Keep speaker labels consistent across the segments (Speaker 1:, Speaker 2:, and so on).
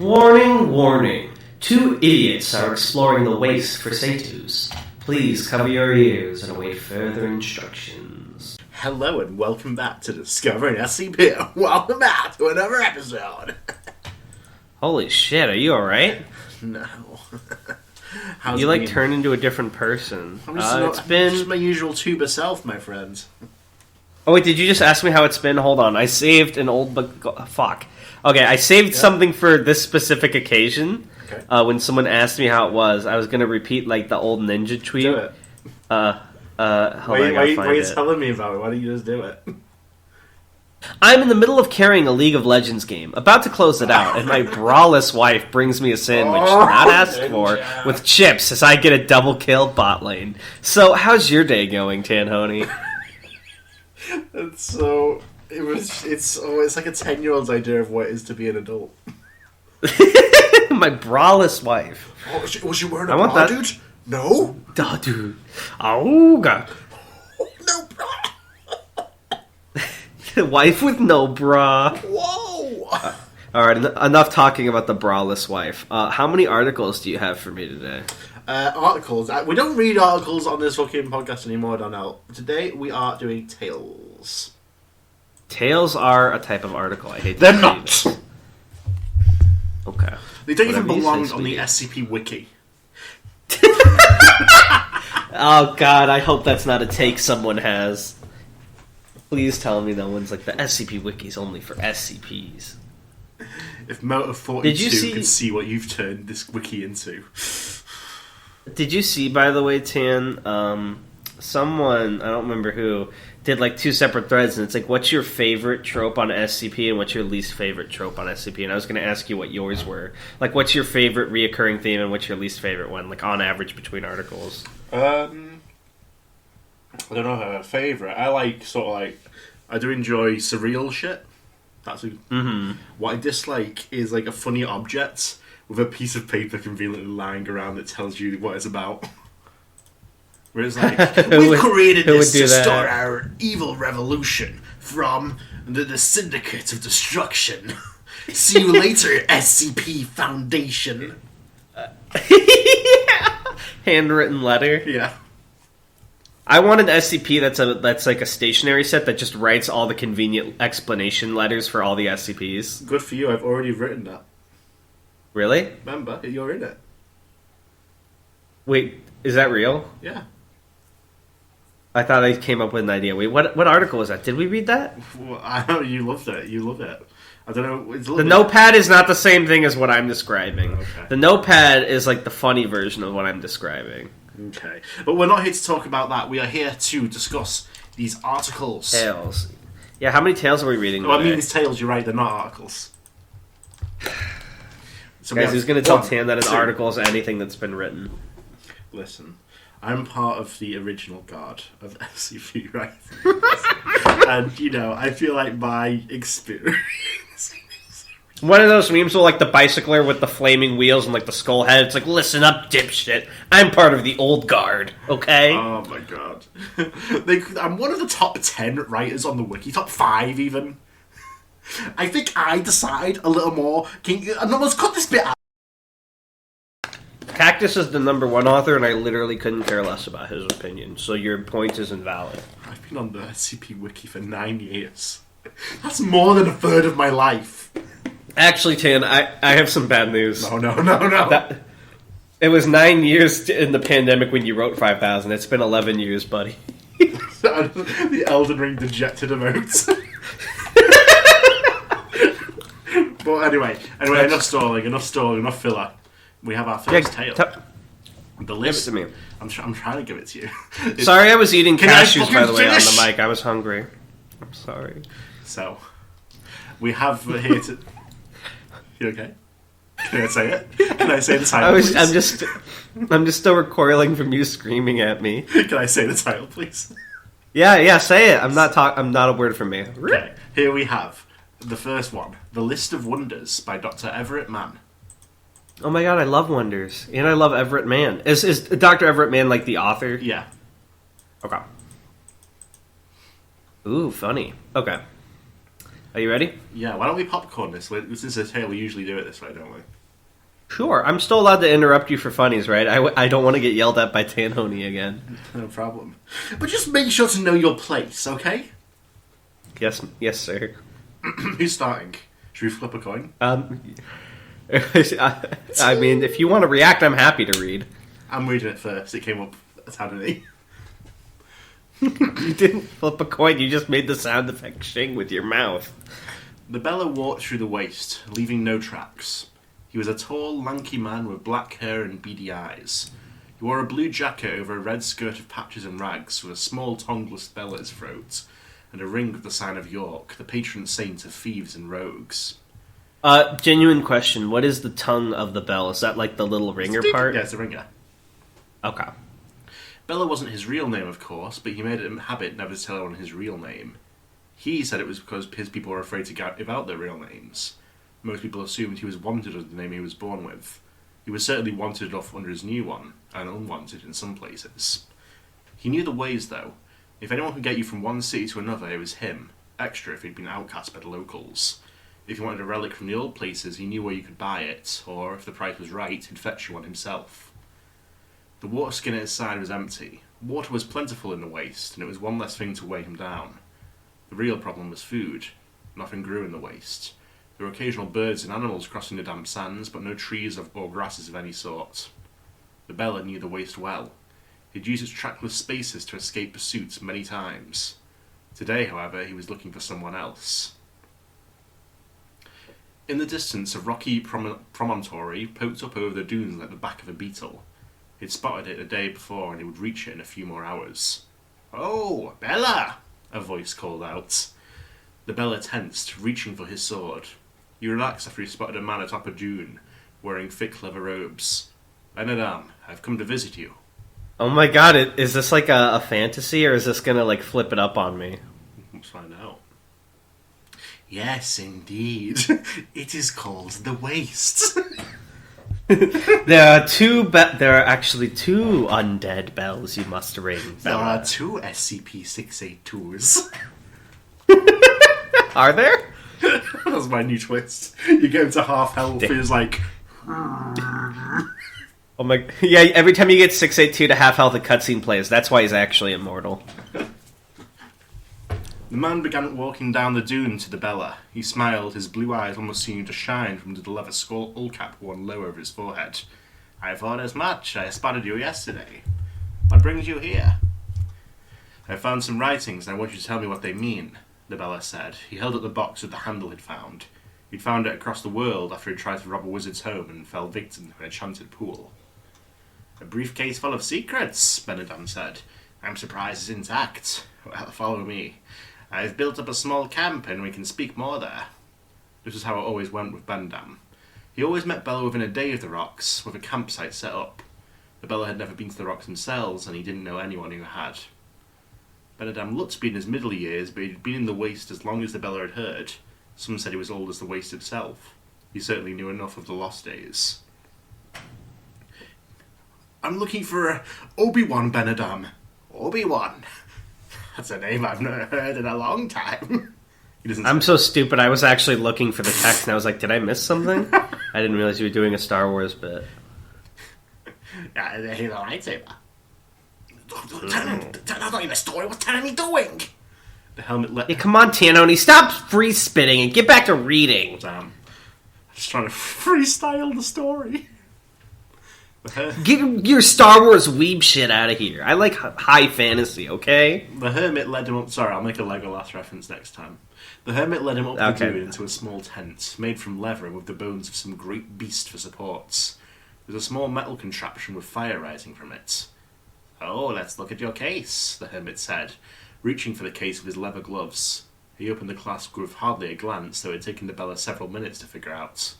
Speaker 1: Warning, warning. Two idiots are exploring the waste for Satus. Please cover your ears and await further instructions.
Speaker 2: Hello and welcome back to Discovering SCP. Welcome back to another episode.
Speaker 1: Holy shit, are you alright?
Speaker 2: No.
Speaker 1: You like turned into a different person.
Speaker 2: I'm just my usual tuber self, my friends.
Speaker 1: Oh wait, did you just ask me how it's been? Hold on, I saved an old fuck. Okay, I saved something for this specific occasion. Okay. When someone asked me how it was, I was gonna repeat like the old ninja tweet.
Speaker 2: Do it.
Speaker 1: Hold on,
Speaker 2: why are you telling me about it? Why don't you just do it?
Speaker 1: I'm in the middle of carrying a League of Legends game, about to close it out, and my braless wife brings me a sandwich, not asked for, with chips as I get a double kill bot lane. So, how's your day going, Tanhoney?
Speaker 2: It's like a 10-year-old's idea of what it is to be an adult.
Speaker 1: My braless wife.
Speaker 2: Oh, was she wearing a bra, dude? No?
Speaker 1: Duh, dude. Oh, God.
Speaker 2: No bra.
Speaker 1: Wife with no bra.
Speaker 2: Whoa!
Speaker 1: Alright, enough talking about the braless wife. How many articles do you have for me today?
Speaker 2: Articles. We don't read articles on this fucking podcast anymore, Donnell. Today we are doing tales.
Speaker 1: Tales are a type of article. I hate
Speaker 2: They're not!
Speaker 1: Okay.
Speaker 2: They don't even belong on the SCP wiki.
Speaker 1: Oh god, I hope that's not a take someone has. Please tell me no one's like, the SCP wiki's only for SCPs.
Speaker 2: If Motor 42 could see what you've turned this wiki into.
Speaker 1: Did you see, by the way, Tan, someone, I don't remember who, did like two separate threads, and it's like, what's your favorite trope on SCP and what's your least favorite trope on SCP? And I was going to ask you what yours were. Like, what's your favorite reoccurring theme and what's your least favorite one, like on average between articles?
Speaker 2: I don't know if I have a favourite. I do enjoy surreal shit. That's What I dislike is like a funny object with a piece of paper conveniently lying around that tells you what it's about. Where it's like, we created this to start our evil revolution from the Syndicate of Destruction. See you later, SCP Foundation.
Speaker 1: Handwritten letter.
Speaker 2: Yeah.
Speaker 1: I want an SCP that's like a stationary set that just writes all the convenient explanation letters for all the SCPs.
Speaker 2: Good for you, I've already written that.
Speaker 1: Really?
Speaker 2: Remember, you're in it.
Speaker 1: Wait, is that real?
Speaker 2: Yeah.
Speaker 1: I thought I came up with an idea. Wait, what article was that? Did we read that?
Speaker 2: Well, I know you loved it. You love it. I don't know.
Speaker 1: The notepad is not the same thing as what I'm describing.
Speaker 2: Okay.
Speaker 1: The notepad is like the funny version of what I'm describing.
Speaker 2: Okay. But we're not here to talk about that. We are here to discuss these articles.
Speaker 1: Tales. Yeah, how many tales are we reading today?
Speaker 2: I mean, these tales, you're right, they're not articles.
Speaker 1: So guys, who's going to tell Tan that an article is anything that's been written?
Speaker 2: Listen, I'm part of the original guard of SCP, right? And, I feel like my experience...
Speaker 1: One of those memes with like the bicycler with the flaming wheels and like the skull head. It's like, listen up, dipshit. I'm part of the old guard, okay?
Speaker 2: Oh my god. I'm one of the top 10 writers on the wiki, top 5 even. I think I decide a little more. Let's cut this bit out.
Speaker 1: Cactus is the #1 author, and I literally couldn't care less about his opinion, so your point is invalid.
Speaker 2: I've been on the SCP wiki for 9 years. That's more than a third of my life.
Speaker 1: Actually, Tan, I have some bad news.
Speaker 2: No.
Speaker 1: It was 9 years in the pandemic when you wrote 5,000. It's been 11 years, buddy.
Speaker 2: The Elden Ring dejected emotes. But anyway, enough stalling, enough filler. We have our first tale. The list.
Speaker 1: Give it to me.
Speaker 2: I'm trying to give it to you.
Speaker 1: Sorry, I was eating cashews, by the way, on the mic. I was hungry. I'm sorry.
Speaker 2: So, we have here to... You okay? Can I say it? Can I say the title, please?
Speaker 1: I'm just still recoiling from you screaming at me.
Speaker 2: Can I say the title, please?
Speaker 1: Yeah, say it. I'm not a word from me.
Speaker 2: Okay, here we have the first one. The List of Wonders by Dr. Everett Mann.
Speaker 1: Oh my god, I love Wonders. And I love Everett Mann. Is Dr. Everett Mann like the author?
Speaker 2: Yeah.
Speaker 1: Okay. Ooh, funny. Okay. Are you ready?
Speaker 2: Yeah, why don't we popcorn this? This is a tale, we usually do it this way, don't we?
Speaker 1: Sure. I'm still allowed to interrupt you for funnies, right? I don't want to get yelled at by Tanhoney again.
Speaker 2: No problem. But just make sure to know your place, okay?
Speaker 1: Yes, sir.
Speaker 2: Who's starting? Should we flip a coin?
Speaker 1: I mean, if you want to react, I'm happy to read.
Speaker 2: I'm reading it first. It came up as Hanony.
Speaker 1: You didn't flip a coin, you just made the sound effect shing with your mouth.
Speaker 2: The Bella walked through the waste, leaving no tracks. He was a tall, lanky man with black hair and beady eyes. He wore a blue jacket over a red skirt of patches and rags, with a small tongueless bell at his throat, and a ring with the sign of York, the patron saint of thieves and rogues.
Speaker 1: Genuine question. What is the tongue of the bell? Is that like the little ringer part?
Speaker 2: Yeah, it's the ringer.
Speaker 1: Okay.
Speaker 2: Bella wasn't his real name, of course, but he made it a habit never to tell anyone his real name. He said it was because his people were afraid to give out their real names. Most people assumed he was wanted under the name he was born with. He was certainly wanted off under his new one, and unwanted in some places. He knew the ways, though. If anyone could get you from one city to another, it was him. Extra if he'd been outcast by the locals. If you wanted a relic from the old places, he knew where you could buy it, or if the price was right, he'd fetch you one himself. The water skin at his side was empty. Water was plentiful in the waste, and it was one less thing to weigh him down. The real problem was food. Nothing grew in the waste. There were occasional birds and animals crossing the damp sands, but no trees or grasses of any sort. The Bella knew the waste well. He'd used its trackless spaces to escape pursuits many times. Today, however, he was looking for someone else. In the distance, a rocky promontory poked up over the dunes like the back of a beetle. He'd spotted it the day before, and he would reach it in a few more hours. "Oh, Bella!" a voice called out. The Bella tensed, reaching for his sword. He relaxed after he spotted a man atop a dune, wearing thick leather robes. "Benedam, I've come to visit you."
Speaker 1: Oh my god, is this like a fantasy, or is this gonna like flip it up on me?
Speaker 2: Let's find out. Yes, indeed. It is called the Waste.
Speaker 1: There are actually two undead bells you must ring.
Speaker 2: There are two SCP-682s.
Speaker 1: Are there?
Speaker 2: That's my new twist. You get into half health, it's like...
Speaker 1: Oh my... Yeah, every time you get 682 to half health, a cutscene plays. That's why he's actually immortal.
Speaker 2: The man began walking down the dune to the Bella. He smiled, his blue eyes almost seemed to shine from the leather skull cap worn low over his forehead. "I thought as much. I spotted you yesterday. What brings you here?" "I found some writings, and I want you to tell me what they mean," the Bella said. He held up the box with the handle he'd found. He'd found it across the world after he'd tried to rob a wizard's home and fell victim to an enchanted pool. "A briefcase full of secrets," Benedam said. "I'm surprised it's intact. Well, follow me. I've built up a small camp and we can speak more there." This was how it always went with Benedam. He always met Bella within a day of the rocks, with a campsite set up. The Bella had never been to the rocks themselves, and he didn't know anyone who had. Benedam looked to be in his middle years, but he'd been in the waste as long as the Bella had heard. Some said he was old as the waste itself. He certainly knew enough of the lost days. "I'm looking for Obi-Wan, Benedam." "Obi-Wan? That's a name I've not heard in a long time."
Speaker 1: I'm so stupid. I was actually looking for the text, and I was like, did I miss something? I didn't realize you were doing a Star Wars bit.
Speaker 2: He's a lightsaber. That's not even a story. What's Tanony doing? The helmet
Speaker 1: Hey, come on, Tanony. Stop free spitting and get back to reading.
Speaker 2: Damn. I'm just trying to freestyle the story.
Speaker 1: Get your Star Wars weeb shit out of here. I like high fantasy, okay?
Speaker 2: The hermit led him up... Sorry, I'll make a Legolas reference next time. The hermit led him up the dune into a small tent, made from leather and with the bones of some great beast for supports. There was a small metal contraption with fire rising from it. "Oh, let's look at your case," the hermit said, reaching for the case with his leather gloves. He opened the clasp with hardly a glance, though it had taken the Bella several minutes to figure out.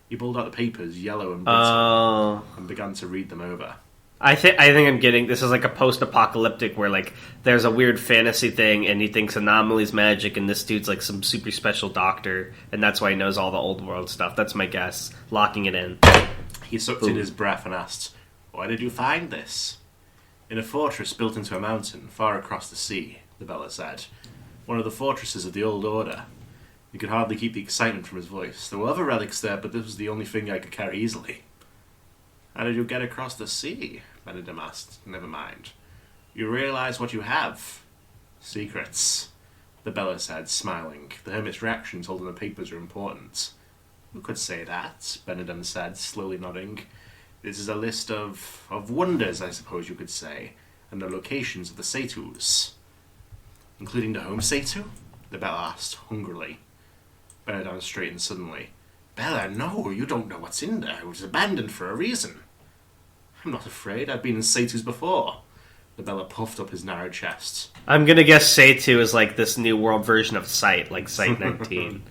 Speaker 2: He pulled out the papers, yellow and brittle, and began to read them over.
Speaker 1: I think I'm getting... This is like a post-apocalyptic where, like, there's a weird fantasy thing, and he thinks Anomaly's magic, and this dude's, like, some super special doctor, and that's why he knows all the old world stuff. That's my guess. Locking it in.
Speaker 2: He sucked in his breath and asked, "Why did you find this?" "In a fortress built into a mountain, far across the sea," the Bella said. "One of the fortresses of the Old Order. He could hardly keep the excitement from his voice. There were other relics there, but this was the only thing I could carry easily. How did you get across the sea? Benedum asked. Never mind. You realize what you have? Secrets, the Bella said, smiling. The hermit's reaction told him the papers are important. You could say that, Benedum said, slowly nodding. This is a list of wonders, I suppose you could say, and the locations of the Satus. Including the home Satu? The Bella asked, hungrily. Benedum straightened suddenly. Bella, no, you don't know what's in there. It was abandoned for a reason. I'm not afraid. I've been in Satus before. The Bella puffed up his narrow chest.
Speaker 1: I'm gonna guess Satu is like this new world version of Sight, like Sight 19.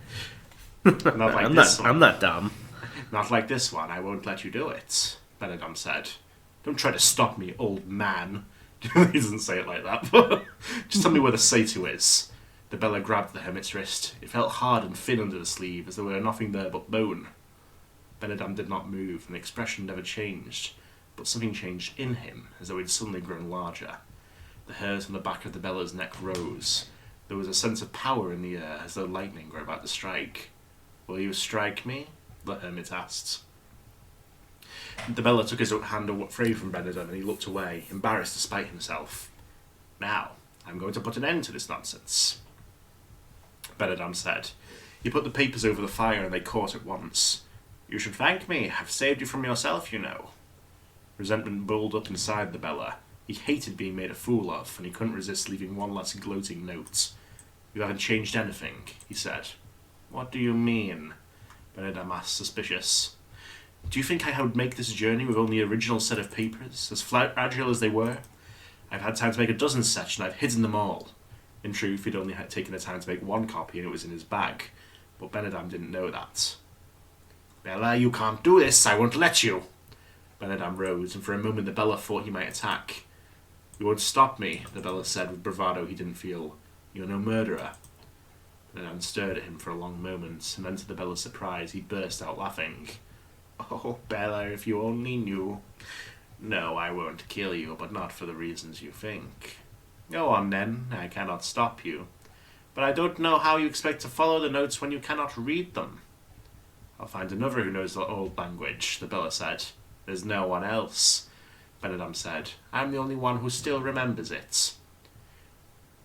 Speaker 2: Not like this one.
Speaker 1: I'm not dumb.
Speaker 2: Not like this one. I won't let you do it, Benedum said. Don't try to stop me, old man. He doesn't say it like that, but just tell me where the Satu is. The Bella grabbed the hermit's wrist. It felt hard and thin under the sleeve, as there were nothing there but bone. Benedum did not move, and the expression never changed, but something changed in him, as though he'd suddenly grown larger. The hairs on the back of the Bella's neck rose. There was a sense of power in the air, as though lightning were about to strike. Will you strike me? The hermit asked. The Bella took his hand away from Benedum, and he looked away, embarrassed despite himself. Now, I'm going to put an end to this nonsense, Benedum said. He put the papers over the fire, and they caught at once. You should thank me. I've saved you from yourself, you know. Resentment bubbled up inside the Bella. He hated being made a fool of, and he couldn't resist leaving one last gloating note. You haven't changed anything, he said. What do you mean? Benedum asked, suspicious. Do you think I would make this journey with only the original set of papers, as fragile as they were? I've had time to make a dozen sets, and I've hidden them all. In truth, he'd only had taken the time to make one copy, and it was in his bag. But Benedum didn't know that. Bella, you can't do this. I won't let you. Benedum rose, and for a moment the Bella thought he might attack. You won't stop me, the Bella said with bravado he didn't feel. You're no murderer. Benedum stared at him for a long moment, and then to the Bella's surprise he burst out laughing. Oh, Bella, if you only knew. No, I won't kill you, but not for the reasons you think. Go on, then. I cannot stop you. But I don't know how you expect to follow the notes when you cannot read them. I'll find another who knows the old language, the Bella said. There's no one else, Benedum said. I'm the only one who still remembers it.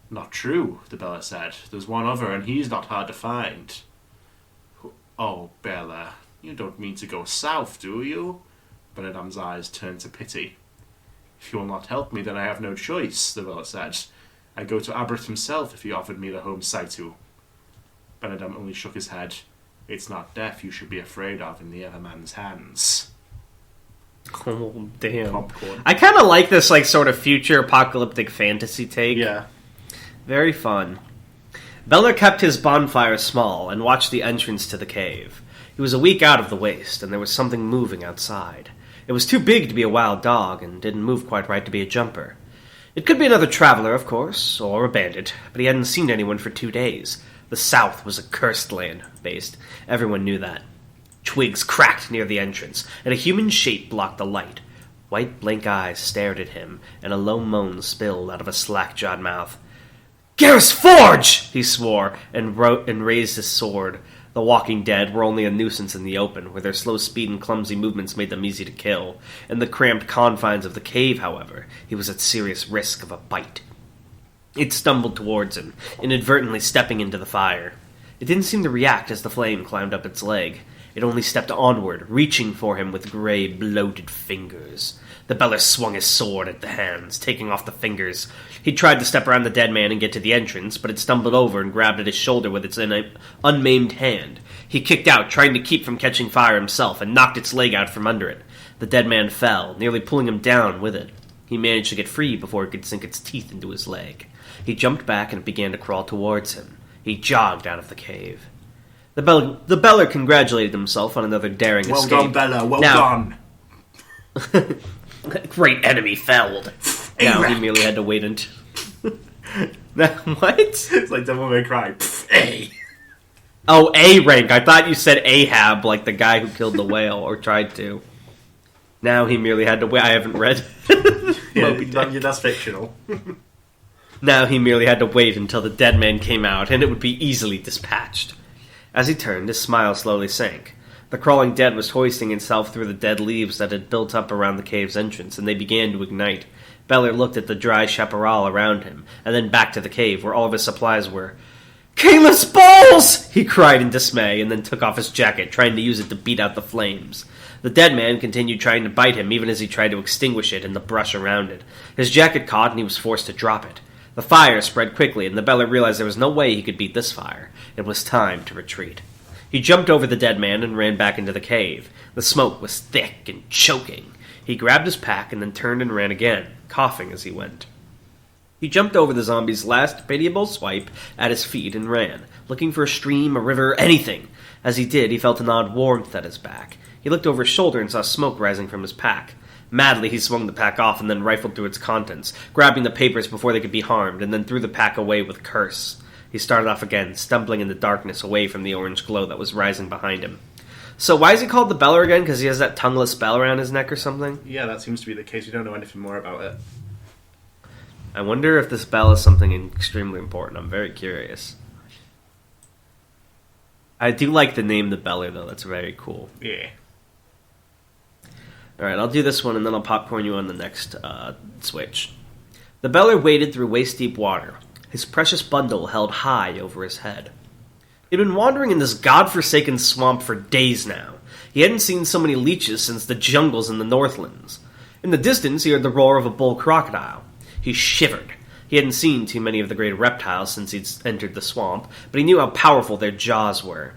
Speaker 2: Not true, the Bella said. There's one other, and he's not hard to find. Oh, Bella, you don't mean to go south, do you? Benedum's eyes turned to pity. If you will not help me, then I have no choice, the Bella said. I'd go to Everett himself if he offered me the home Saitu. Benedum only shook his head. It's not death you should be afraid of in the other man's hands.
Speaker 1: Oh, damn.
Speaker 2: Popcorn.
Speaker 1: I kind of like this, like, sort of future apocalyptic fantasy take.
Speaker 2: Yeah.
Speaker 1: Very fun. Bellden kept his bonfire small and watched the entrance to the cave. He was a week out of the waste, and there was something moving outside. It was too big to be a wild dog, and didn't move quite right to be a jumper. It could be another traveler, of course, or a bandit, but he hadn't seen anyone for 2 days. The South was a cursed land, based. Everyone knew that. Twigs cracked near the entrance, and a human shape blocked the light. White, blank eyes stared at him, and a low moan spilled out of a slack-jawed mouth. "Garrus Forge!" he swore, and raised his sword. The walking dead were only a nuisance in the open, where their slow speed and clumsy movements made them easy to kill. In the cramped confines of the cave, however, he was at serious risk of a bite. It stumbled towards him, inadvertently stepping into the fire. It didn't seem to react as the flame climbed up its leg. It only stepped onward, reaching for him with gray, bloated fingers. The Bellder swung his sword at the hands, taking off the fingers. He tried to step around the dead man and get to the entrance, but it stumbled over and grabbed at his shoulder with its unmaimed hand. He kicked out, trying to keep from catching fire himself, and knocked its leg out from under it. The dead man fell, nearly pulling him down with it. He managed to get free before it could sink its teeth into his leg. He jumped back and it began to crawl towards him. He jogged out of the cave. The Bellder congratulated himself on another daring escape.
Speaker 2: Well done, Bella. Well done.
Speaker 1: Great enemy felled. Now he merely had to wait until... What?
Speaker 2: It's like Devil May Cry. A.
Speaker 1: Oh, A rank. I thought you said Ahab, like the guy who killed the whale, or tried to. Now he merely had to wait. I haven't read Moby Dick.
Speaker 2: That's fictional.
Speaker 1: Now he merely had to wait until the dead man came out, and it would be easily dispatched. As he turned, his smile slowly sank. The crawling dead was hoisting itself through the dead leaves that had built up around the cave's entrance, and they began to ignite. Beller looked at the dry chaparral around him, and then back to the cave, where all of his supplies were. "Caelus balls!" he cried in dismay, and then took off his jacket, trying to use it to beat out the flames. The dead man continued trying to bite him, even as he tried to extinguish it in the brush around it. His jacket caught, and he was forced to drop it. The fire spread quickly, and the Beller realized there was no way he could beat this fire. It was time to retreat. He jumped over the dead man and ran back into the cave. The smoke was thick and choking. He grabbed his pack and then turned and ran again, coughing as he went. He jumped over the zombie's last pitiable swipe at his feet and ran, looking for a stream, a river, anything. As he did, he felt an odd warmth at his back. He looked over his shoulder and saw smoke rising from his pack. Madly, he swung the pack off and then rifled through its contents, grabbing the papers before they could be harmed, and then threw the pack away with a curse. He started off again, stumbling in the darkness away from the orange glow that was rising behind him. So why is he called the Beller again? Because he has that tongueless bell around his neck or something?
Speaker 2: Yeah, that seems to be the case. We don't know anything more about it.
Speaker 1: I wonder if this bell is something extremely important. I'm very curious. I do like the name the Beller, though. That's very cool.
Speaker 2: Yeah.
Speaker 1: Alright, I'll do this one, and then I'll popcorn you on the next switch. The Beller waded through waist-deep water, his precious bundle held high over his head. He'd been wandering in this godforsaken swamp for days now. He hadn't seen so many leeches since the jungles in the Northlands. In the distance, he heard the roar of a bull crocodile. He shivered. He hadn't seen too many of the great reptiles since he'd entered the swamp, but he knew how powerful their jaws were.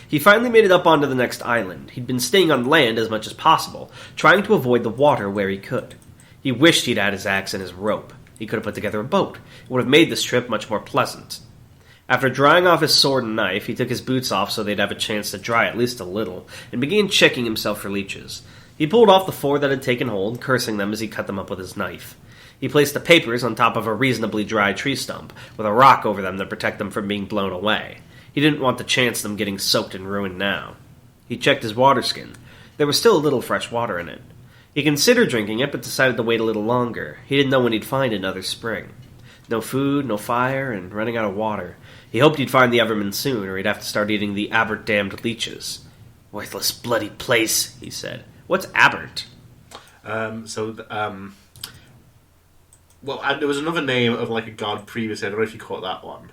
Speaker 1: He finally made it up onto the next island. He'd been staying on land as much as possible, trying to avoid the water where he could. He wished he'd had his axe and his rope. He could have put together a boat. It would have made this trip much more pleasant. After drying off his sword and knife, he took his boots off so they'd have a chance to dry at least a little, and began checking himself for leeches. He pulled off the 4 that had taken hold, cursing them as he cut them up with his knife. He placed the papers on top of a reasonably dry tree stump, with a rock over them to protect them from being blown away. He didn't want the chance of them getting soaked and ruined now. He checked his water skin. There was still a little fresh water in it. He considered drinking it, but decided to wait a little longer. He didn't know when he'd find another spring. No food, no fire, and running out of water. He hoped he'd find the Everman soon, or he'd have to start eating the Abert-damned leeches. "Worthless bloody place," he said. What's Abert?
Speaker 2: There was another name of like a god previously. I don't know if you caught that one.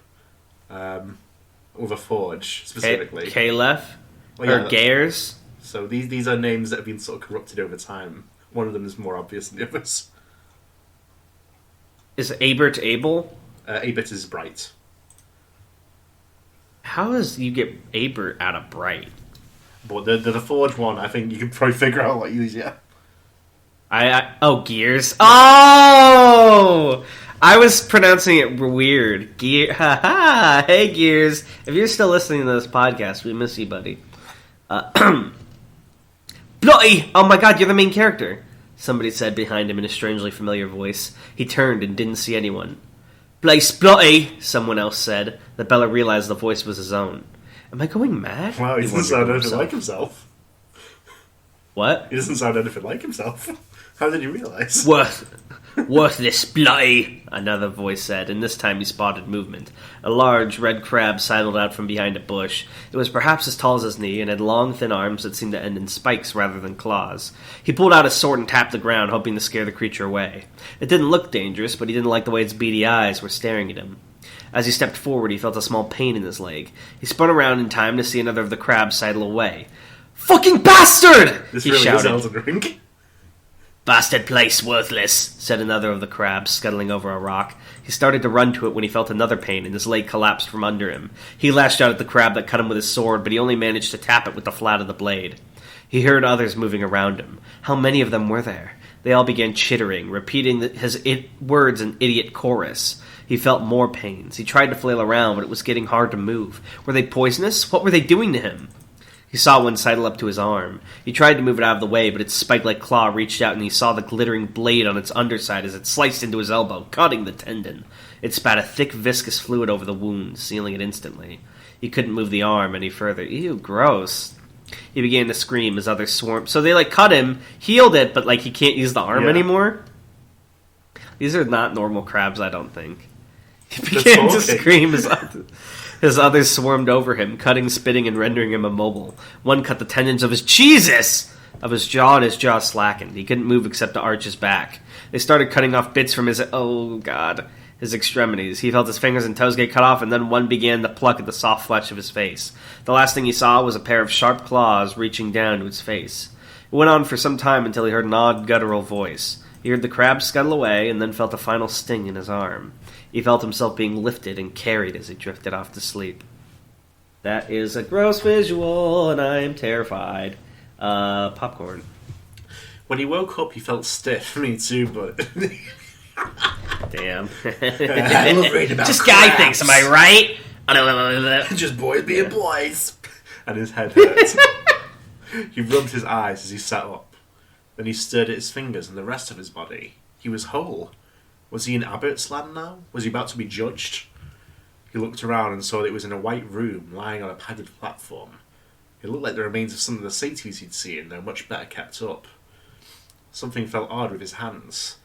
Speaker 2: With a forge, specifically.
Speaker 1: Caliph? Or Gairs?
Speaker 2: So these are names that have been sort of corrupted over time. One of them is more obvious than the others.
Speaker 1: Is Abert Abel?
Speaker 2: Abert is bright.
Speaker 1: How does you get Abert out of bright?
Speaker 2: But the forge one, I think you can probably figure out a lot easier.
Speaker 1: Gears. Oh! I was pronouncing it weird. Hey, Gears. If you're still listening to this podcast, we miss you, buddy. Bloody! Oh my god, you're the main character, somebody said behind him in a strangely familiar voice. He turned and didn't see anyone. Bloody Splotty, someone else said. The Beller realized the voice was his own. Am I going mad?
Speaker 2: Wow, he doesn't sound anything like himself.
Speaker 1: What?
Speaker 2: He doesn't sound anything like himself. How did you realize?
Speaker 1: Worthless bloody, another voice said, and this time he spotted movement. A large red crab sidled out from behind a bush. It was perhaps as tall as his knee, and had long, thin arms that seemed to end in spikes rather than claws. He pulled out his sword and tapped the ground, hoping to scare the creature away. It didn't look dangerous, but he didn't like the way its beady eyes were staring at him. As he stepped forward, he felt a small pain in his leg. He spun around in time to see another of the crabs sidle away. "Fucking bastard!" he shouted. "Bastard place, worthless," said another of the crabs, scuttling over a rock. He started to run to it when he felt another pain, and his leg collapsed from under him. He lashed out at the crab that cut him with his sword, but he only managed to tap it with the flat of the blade. He heard others moving around him. How many of them were there? They all began chittering, repeating his words in idiot chorus. He felt more pains. He tried to flail around, but it was getting hard to move. Were they poisonous? What were they doing to him? He saw one sidle up to his arm. He tried to move it out of the way, but its spike-like claw reached out and he saw the glittering blade on its underside as it sliced into his elbow, cutting the tendon. It spat a thick, viscous fluid over the wound, sealing it instantly. He couldn't move the arm any further. Ew, gross. He began to scream as others swarmed. So they, cut him, healed it, but, he can't use the arm anymore? These are not normal crabs, I don't think. He began to scream as others... His others swarmed over him, cutting, spitting, and rendering him immobile. One cut the tendons of his jaw, and his jaw slackened. He couldn't move except to arch his back. They started cutting off bits from his extremities. He felt his fingers and toes get cut off, and then one began to pluck at the soft flesh of his face. The last thing he saw was a pair of sharp claws reaching down to his face. It went on for some time until he heard an odd, guttural voice. He heard the crab scuttle away, and then felt a final sting in his arm. He felt himself being lifted and carried as he drifted off to sleep. That is a gross visual, and I am terrified. Popcorn.
Speaker 2: When he woke up, he felt stiff. Me too, but...
Speaker 1: Damn.
Speaker 2: Just
Speaker 1: guy thinks, am I right?
Speaker 2: Just boys being boys. And his head hurt. He rubbed his eyes as he sat up. Then he stirred at his fingers and the rest of his body. He was whole. Was he in Everett's land now? Was he about to be judged? He looked around and saw that it was in a white room, lying on a padded platform. It looked like the remains of some of the cities he'd seen, though much better kept up. Something felt odd with his hands.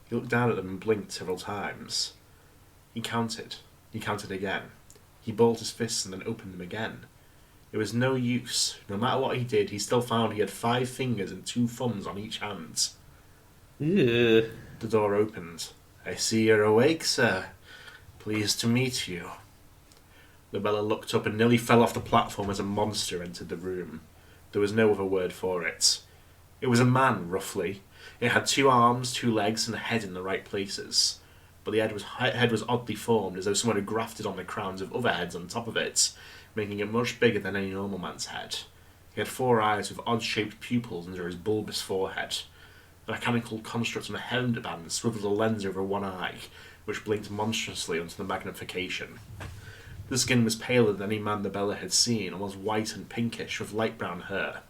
Speaker 2: He looked down at them and blinked several times. He counted. He counted again. He balled his fists and then opened them again. It was no use. No matter what he did, he still found he had 5 fingers and 2 thumbs on each hand.
Speaker 1: Ew.
Speaker 2: The door opened. I see you're awake, sir. Pleased to meet you. The Bella looked up and nearly fell off the platform as a monster entered the room. There was no other word for it. It was a man, roughly. It had 2 arms, 2 legs, and a head in the right places. But the head was oddly formed, as though someone had grafted on the crowns of other heads on top of it, making it much bigger than any normal man's head. He had 4 eyes with odd-shaped pupils under his bulbous forehead. A mechanical construct on a headband swiveled a lens over one eye, which blinked monstrously under the magnification. The skin was paler than any man the Bella had seen, almost white and pinkish, with light brown hair.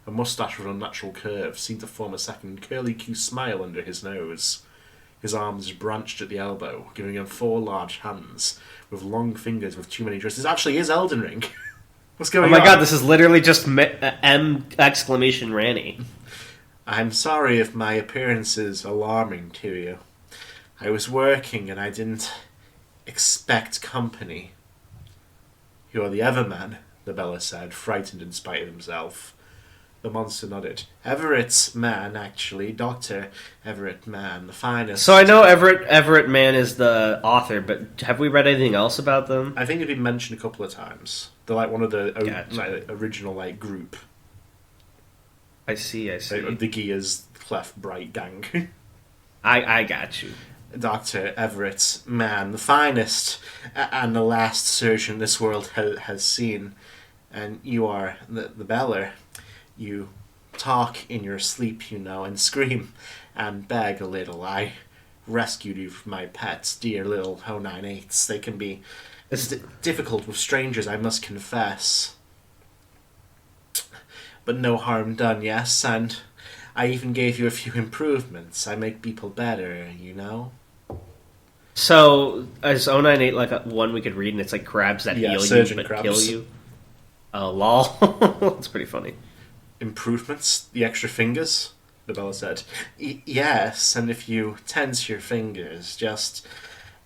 Speaker 2: A moustache with unnatural curve seemed to form a second curly-Q smile under his nose. His arms branched at the elbow, giving him 4 large hands, with long fingers with too many dresses. This actually is Elden Ring. What's going on?
Speaker 1: Oh my god, this is literally just M exclamation Ranny.
Speaker 2: I'm sorry if my appearance is alarming to you. I was working and I didn't expect company. You're the Everman, the Bella said, frightened in spite of himself. The monster nodded. Everett's Mann, actually. Dr. Everett Mann, the finest.
Speaker 1: So I know Everett Mann is the author, but have we read anything else about them?
Speaker 2: I think they've been mentioned a couple of times. They're like one of the
Speaker 1: Gotcha.
Speaker 2: original group.
Speaker 1: I see.
Speaker 2: The Gears Clef Bright gang.
Speaker 1: I got you.
Speaker 2: Dr. Everett Mann, the finest and the last surgeon this world has seen. And you are the Bella. You talk in your sleep, and scream and beg a little. I rescued you from my pets, dear little 098s. They can be difficult with strangers, I must confess. But no harm done, yes, and I even gave you a few improvements. I make people better,
Speaker 1: So, is 098 one we could read and it's like crabs that heal you but
Speaker 2: crabs.
Speaker 1: kill you? Oh, lol. That's pretty funny.
Speaker 2: Improvements? The extra fingers? The Bella said. Yes, and if you tense your fingers just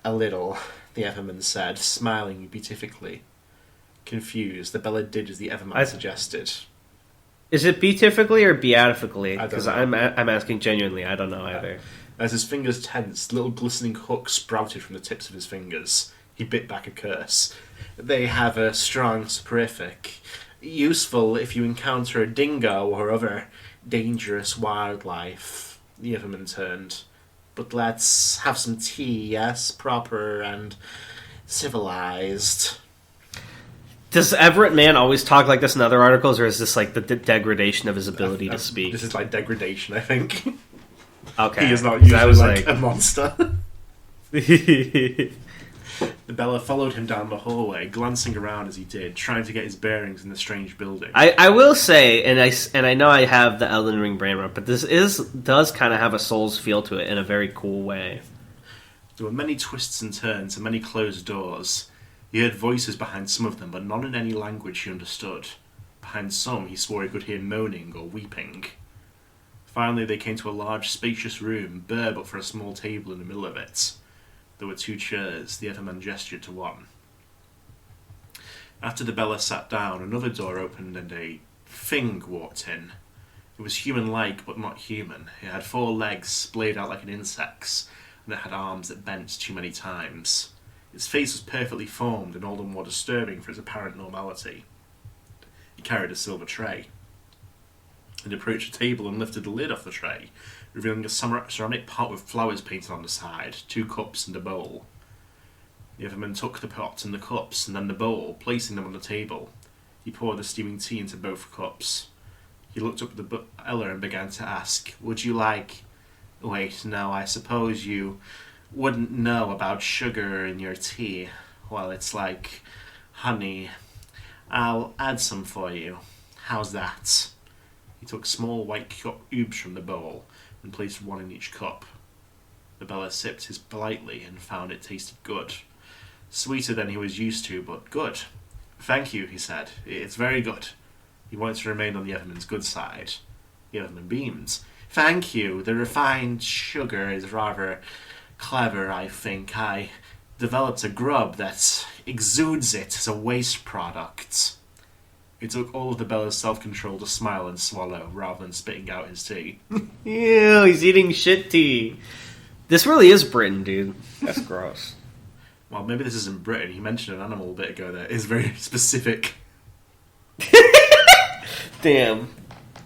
Speaker 2: a little, the Everman said, smiling beatifically. Confused, the Bella did as the Everman suggested.
Speaker 1: Is it beatifically or beatifically?
Speaker 2: Because
Speaker 1: I'm asking genuinely. I don't know either.
Speaker 2: As his fingers tensed, little glistening hooks sprouted from the tips of his fingers. He bit back a curse. They have a strong soporific. Useful if you encounter a dingo or other dangerous wildlife. The Everman turned. But let's have some tea, yes? Proper and civilized.
Speaker 1: Does Everett Mann always talk like this in other articles, or is this like the degradation of his ability to speak?
Speaker 2: This is like degradation, I think.
Speaker 1: Okay.
Speaker 2: He is not usually
Speaker 1: like
Speaker 2: a monster. The Bella followed him down the hallway, glancing around as he did, trying to get his bearings in the strange building.
Speaker 1: I will say, and I know I have the Elden Ring brain rot, but this does kind of have a Souls feel to it in a very cool way.
Speaker 2: There were many twists and turns and many closed doors. He heard voices behind some of them, but none in any language he understood. Behind some, he swore he could hear moaning or weeping. Finally, they came to a large, spacious room, bare but for a small table in the middle of it. There were 2 chairs. The Everman gestured to one. After the Bella sat down, another door opened and a thing walked in. It was human-like, but not human. It had 4 legs splayed out like an insect's, and it had arms that bent too many times. Its face was perfectly formed and all the more disturbing for its apparent normality. It carried a silver tray. It approached the table and lifted the lid off the tray, revealing a ceramic pot with flowers painted on the side, 2 cups and a bowl. The Everman took the pot and the cups, and then the bowl, placing them on the table. He poured the steaming tea into both cups. He looked up at the Ella and began to ask, "Would you like... Wait, no, I suppose you wouldn't know about sugar in your tea. Well, it's like honey. I'll add some for you. How's that?" He took small white cubes from the bowl and placed 1 in each cup. The Bella sipped his politely and found it tasted good. Sweeter than he was used to, but good. "Thank you," he said. "It's very good." He wanted to remain on the Everman's good side. The Everman beamed. "Thank you. The refined sugar is rather clever, I think. I developed a grub that exudes it as a waste product." It took all of the Bella's self-control to smile and swallow, rather than spitting out his tea.
Speaker 1: Ew, he's eating shit tea. This really is Britain, dude. That's gross.
Speaker 2: Well, maybe this isn't Britain. He mentioned an animal a bit ago that is very specific.
Speaker 1: Damn.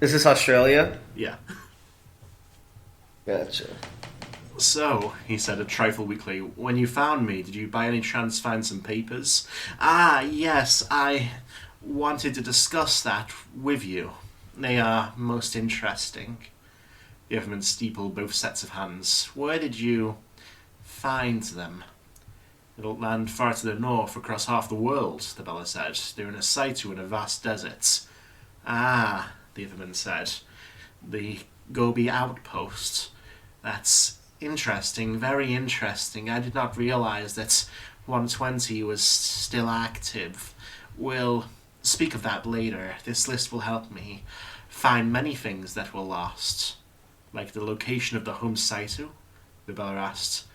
Speaker 1: Is this Australia?
Speaker 2: Yeah.
Speaker 1: Gotcha.
Speaker 2: "So," he said a trifle weakly, "when you found me, did you by any chance find some papers?" "Ah, yes, I wanted to discuss that with you. They are most interesting." The Everman steepled both sets of hands. "Where did you find them?" "They don't land far to the north, across half the world," the Bella said. "They're in a situ in a vast desert." "Ah," the Everman said. "The Gobi outpost. That's interesting, very interesting. I did not realize that 120 was still active. We'll speak of that later. This list will help me find many things that were lost." "Like the location of the home situ?" the Bella asked.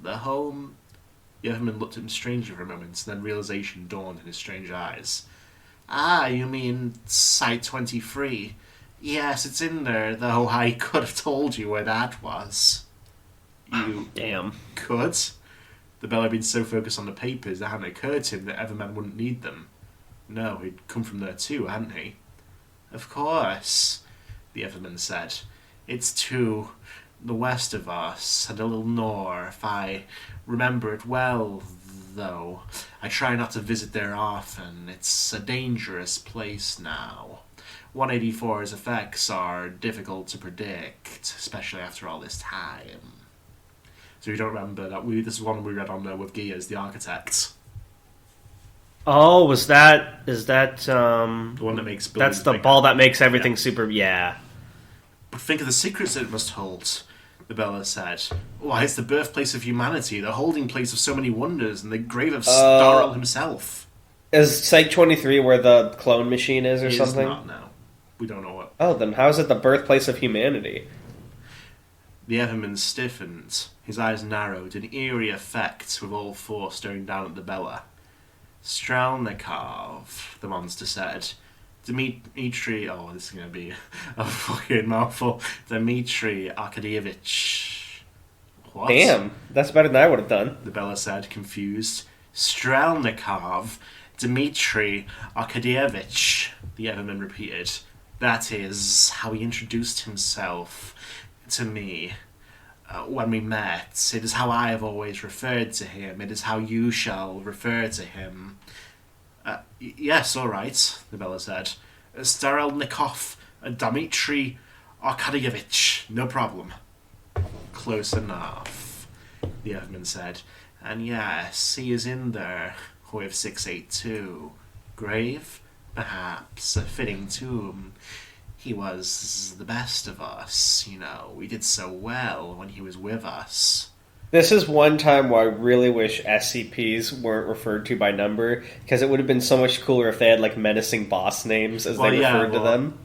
Speaker 2: "The home..." The Everman looked at him strangely for a moment, and then realization dawned in his strange eyes. "Ah, you mean Site 23. Yes, it's in there, though I could have told you where that was." "You
Speaker 1: Damn.
Speaker 2: could?" The Bella had been so focused on the papers it hadn't occurred to him that Everman wouldn't need them. No, he'd come from there too, hadn't he? "Of course," the Everman said. "It's to the west of us, and a little north. I remember it well, though. I try not to visit there often. It's a dangerous place now. 184's effects are difficult to predict, especially after all this time." So you don't remember that this is one we read on there with Gears, the architect.
Speaker 1: Oh, is that...
Speaker 2: The one that makes buildings
Speaker 1: That's the
Speaker 2: bigger.
Speaker 1: ball that makes everything super... Yeah.
Speaker 2: "But think of the secrets it must hold," the Bella said. "Why, it's the birthplace of humanity, the holding place of so many wonders, and the grave of Starl himself."
Speaker 1: Is Site 23 where the clone machine is or
Speaker 2: It is
Speaker 1: something?
Speaker 2: not now. We don't know what.
Speaker 1: Oh, then how is it the birthplace of humanity?
Speaker 2: The Everman stiffened. His eyes narrowed, an eerie effect, with all 4 staring down at the Bella. "Strelnikov," the monster said. Dmitri... Oh, this is going to be a fucking mouthful. Dmitri Arkadievich. What?
Speaker 1: Damn, that's better than I would have done.
Speaker 2: The Bella said, confused. "Strelnikov, Dmitri Arkadievich," the Everman repeated. "That is how he introduced himself to me when we met. It is how I have always referred to him. It is how you shall refer to him." Yes, all right," the Bella said. "Strelnikov, Dmitri Arkadievich, no problem." "Close enough," the Everman said. "And yes, he is in there with 682. Grave? Perhaps. A fitting tomb. He was the best of us, you know. We did so well when he was with us."
Speaker 1: This is one time where I really wish SCPs weren't referred to by number, because it would have been so much cooler if they had, like, menacing boss names as they referred to them.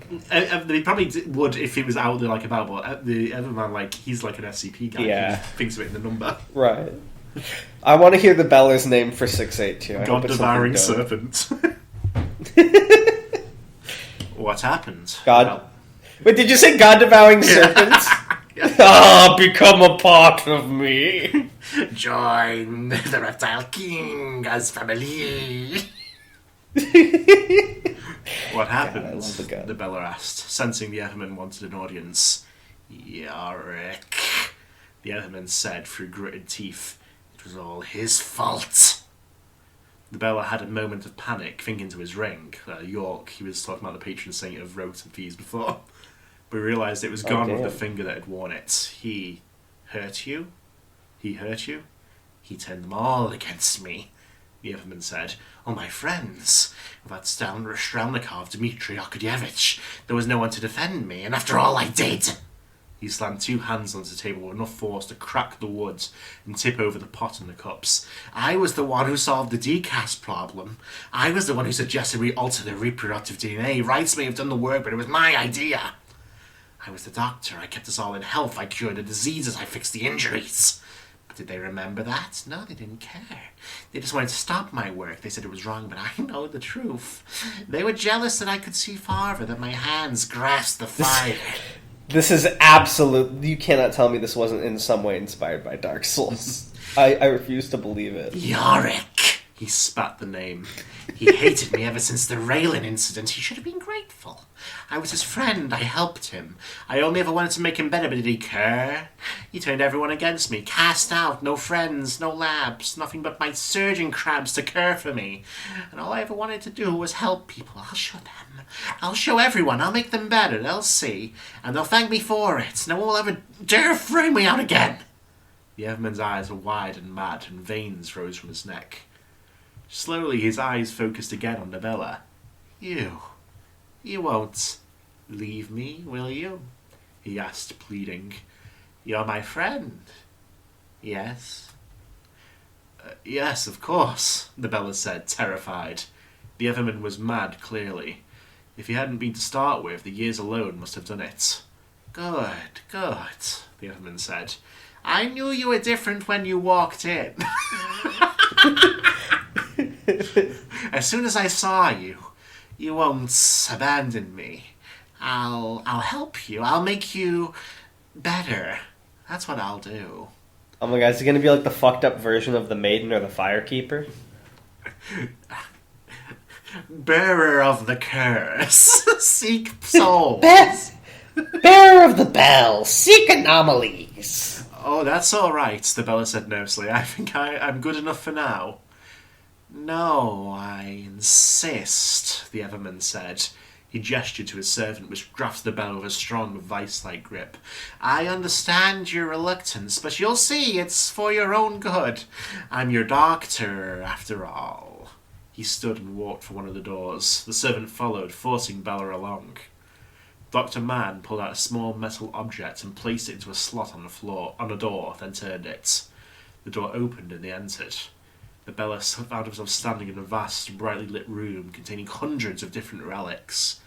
Speaker 2: They probably would if he was out there, like, about, but the Everman, like, he's like an SCP guy.
Speaker 1: Yeah.
Speaker 2: He thinks of it in the number.
Speaker 1: Right. I want to hear the Beller's name for 682.
Speaker 2: God-devouring serpent. What happened?
Speaker 1: God. Wait, did you say God-devouring serpents?
Speaker 2: Yeah.
Speaker 1: Ah, become a part of me.
Speaker 2: Join the Reptile King as family. What happened?
Speaker 1: God, I love the gun.
Speaker 2: The Beller asked, sensing the Everman wanted an audience. Yorick, the Everman said through gritted teeth. It was all his fault. The Beller had a moment of panic, thinking to his ring. York, he was talking about the patron saint of rote and fees before. But he realised it was gone with the finger that had worn it. He hurt you? He hurt you? He turned them all against me, the Everman said. All my friends. Without Strelnikov, Dmitri Arkadyevich, there was no one to defend me, and after all I did... He slammed two hands onto the table with enough force to crack the wood and tip over the pot and the cups. I was the one who solved the decast problem. I was the one who suggested we alter the reproductive DNA. Rights may have done the work, but it was my idea. I was the doctor. I kept us all in health. I cured the diseases. I fixed the injuries. But did they remember that? No, they didn't care. They just wanted to stop my work. They said it was wrong, but I know the truth. They were jealous that I could see farther, that my hands grasped the fire.
Speaker 1: This is absolute. You cannot tell me this wasn't in some way inspired by Dark Souls. I refuse to believe it.
Speaker 2: Yorick! He spat the name. He hated me ever since the Raylan incident. He should have been grateful. I was his friend. I helped him. I only ever wanted to make him better, but did he care? He turned everyone against me. Cast out. No friends. No labs. Nothing but my surgeon crabs to care for me. And all I ever wanted to do was help people. I'll show them. I'll show everyone. I'll make them better. They'll see. And they'll thank me for it. No one will ever dare throw me out again. The Everman's eyes were wide and mad, and veins rose from his neck. Slowly his eyes focused again on Nabella. You won't leave me, will you? He asked, pleading. You're my friend. Yes? Yes, of course, Nabella said, terrified. The Everman was mad, clearly. If he hadn't been to start with, the years alone must have done it. Good, the Everman said. I knew you were different when you walked in. As soon as I saw you, you won't abandon me. I'll help you. I'll make you better. That's what I'll do.
Speaker 1: Oh my god, is it going to be like the fucked up version of the Maiden or the Firekeeper?
Speaker 2: Bearer of the curse, seek souls.
Speaker 1: Bearer of the bell, seek anomalies.
Speaker 2: Oh, that's all right, the Bella said nervously. I think I'm good enough for now. No, I insist, the Everman said. He gestured to his servant, which grasped the bell with a strong, vice-like grip. I understand your reluctance, but you'll see it's for your own good. I'm your doctor, after all. He stood and walked for one of the doors. The servant followed, forcing Bella along. Dr. Mann pulled out a small metal object and placed it into a slot on the floor, on a door, then turned it. The door opened and they entered. The Bella found himself standing in a vast, brightly lit room containing hundreds of different relics.